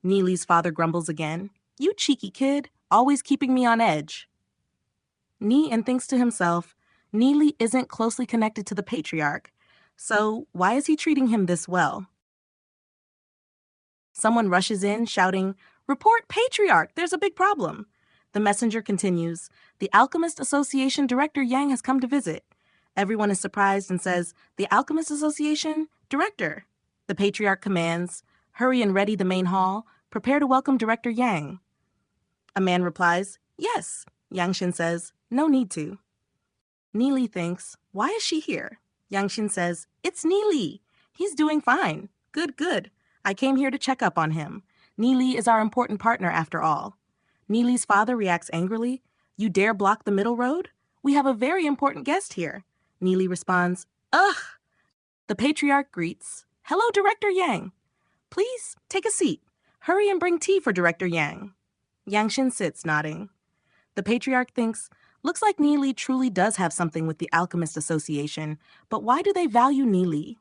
A: Nie Li's father grumbles again, You cheeky kid, always keeping me on edge. Nie thinks to himself, Nie Li isn't closely connected to the patriarch, so why is he treating him this well? Someone rushes in, shouting, Report patriarch, there's a big problem. The messenger continues, The Alchemist Association Director Yang has come to visit. Everyone is surprised and says, The Alchemist Association? Director. The patriarch commands, Hurry and ready the main hall. Prepare to welcome Director Yang. A man replies, Yes. Yangshin says, No need to. Nie Li thinks, Why is she here? Yangshin says, It's Nie Li. He's doing fine. Good. I came here to check up on him. Nie Li is our important partner after all. Nie Li's father reacts angrily, You dare block the middle road? We have a very important guest here. Nie Li responds, Ugh! The patriarch greets, "Hello, Director Yang. Please take a seat. Hurry and bring tea for Director Yang." Yangshin sits, nodding. The patriarch thinks, looks like Nie Li truly does have something with the Alchemist Association, but why do they value Nie Li?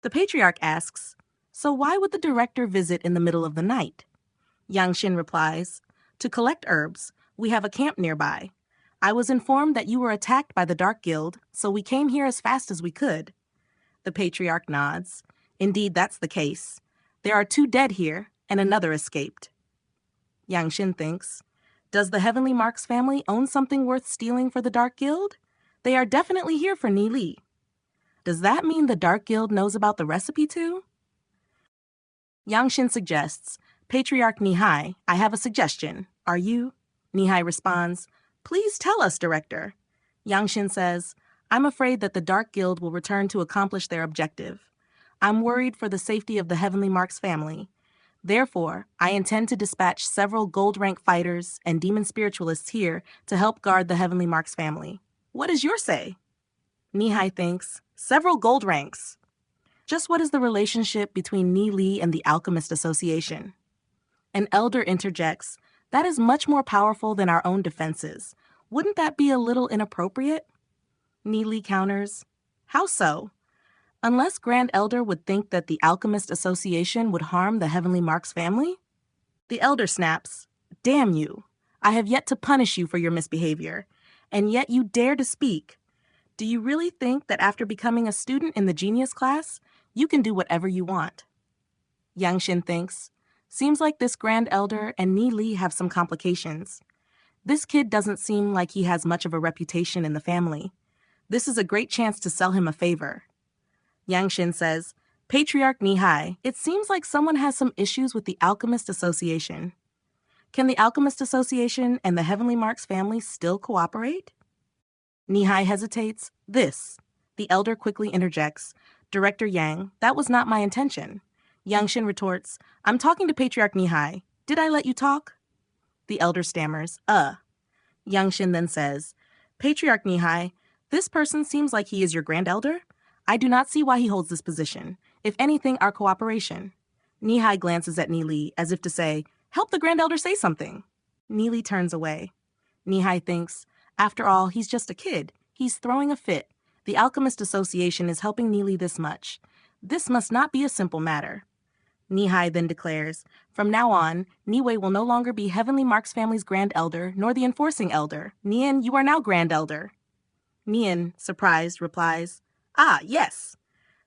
A: The patriarch asks, so why would the director visit in the middle of the night? Yangshin replies, to collect herbs. We have a camp nearby. I was informed that you were attacked by the Dark Guild, so we came here as fast as we could. The patriarch nods. Indeed, that's the case. There are 2 dead here, and another escaped. Yangshin thinks, does the Heavenly Marks family own something worth stealing for the Dark Guild? They are definitely here for Nie Li. Does that mean the Dark Guild knows about the recipe too? Yangshin suggests, Patriarch Nihai, I have a suggestion. Are you? Nihai responds, please tell us, Director. Yangshin says, I'm afraid that the Dark Guild will return to accomplish their objective. I'm worried for the safety of the Heavenly Marks family. Therefore, I intend to dispatch several gold-rank fighters and demon spiritualists here to help guard the Heavenly Marks family. What is your say? Nihai thinks, several gold ranks. Just what is the relationship between Nie Li and the Alchemist Association? An elder interjects, that is much more powerful than our own defenses. Wouldn't that be a little inappropriate? Nie Li counters, how so? Unless Grand Elder would think that the Alchemist Association would harm the Heavenly Marks family? The elder snaps, damn you. I have yet to punish you for your misbehavior, and yet you dare to speak. Do you really think that after becoming a student in the genius class, you can do whatever you want? Yangshin thinks, seems like this Grand Elder and Nie Li have some complications. This kid doesn't seem like he has much of a reputation in the family. This is a great chance to sell him a favor. Yangshin says, Patriarch Nihai, it seems like someone has some issues with the Alchemist Association. Can the Alchemist Association and the Heavenly Marks family still cooperate? Nihai hesitates. This. The elder quickly interjects. Director Yang, that was not my intention. Yangshin retorts, I'm talking to Patriarch Nihai. Did I let you talk? The elder stammers, Yangshin then says, Patriarch Nihai, this person seems like he is your Grand Elder. I do not see why he holds this position. If anything, our cooperation. Nihai glances at Nie Li as if to say, help the Grand Elder say something. Nie Li turns away. Nihai thinks, after all, he's just a kid. He's throwing a fit. The Alchemist Association is helping Nie Li this much. This must not be a simple matter. Nihai then declares, from now on, Niwei will no longer be Heavenly Marks family's Grand Elder, nor the Enforcing Elder. Nian, you are now Grand Elder. Nian, surprised, replies, ah, yes.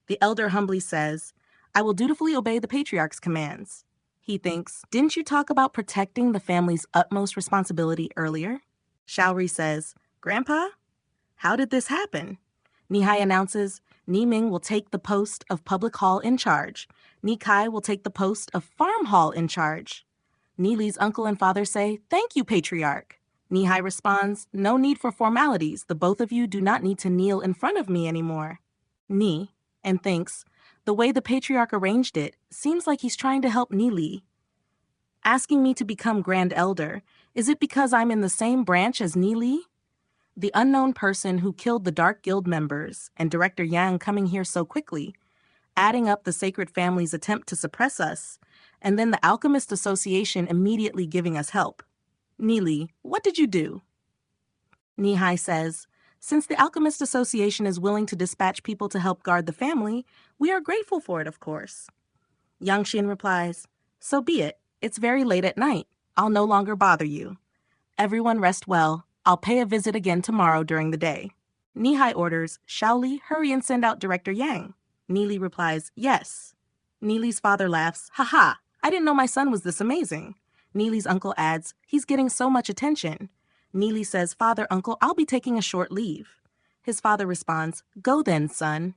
A: The elder humbly says, I will dutifully obey the Patriarch's commands. He thinks, didn't you talk about protecting the family's utmost responsibility earlier? Shaori says, Grandpa? How did this happen? Nihai announces, Ni Ming will take the post of public hall in charge. Ni Kai will take the post of farm hall in charge. Nie Li's uncle and father say, thank you, Patriarch. Nihai responds, no need for formalities. The both of you do not need to kneel in front of me anymore. Ni, and thinks, the way the Patriarch arranged it seems like he's trying to help Nie Li. Asking me to become Grand Elder, is it because I'm in the same branch as Nie Li? The unknown person who killed the Dark Guild members and Director Yang coming here so quickly, adding up the Sacred Family's attempt to suppress us, and then the Alchemist Association immediately giving us help. Nie Li, what did you do? Nihai says, since the Alchemist Association is willing to dispatch people to help guard the family, we are grateful for it, of course. Yangshin replies, so be it. It's very late at night. I'll no longer bother you. Everyone rest well. I'll pay a visit again tomorrow during the day. Nihai orders, Shaoli, hurry and send out Director Yang. Nie Li replies, yes. Nie Li's father laughs, haha, I didn't know my son was this amazing. Nie Li's uncle adds, he's getting so much attention. Nie Li says, Father, uncle, I'll be taking a short leave. His father responds, go then, son.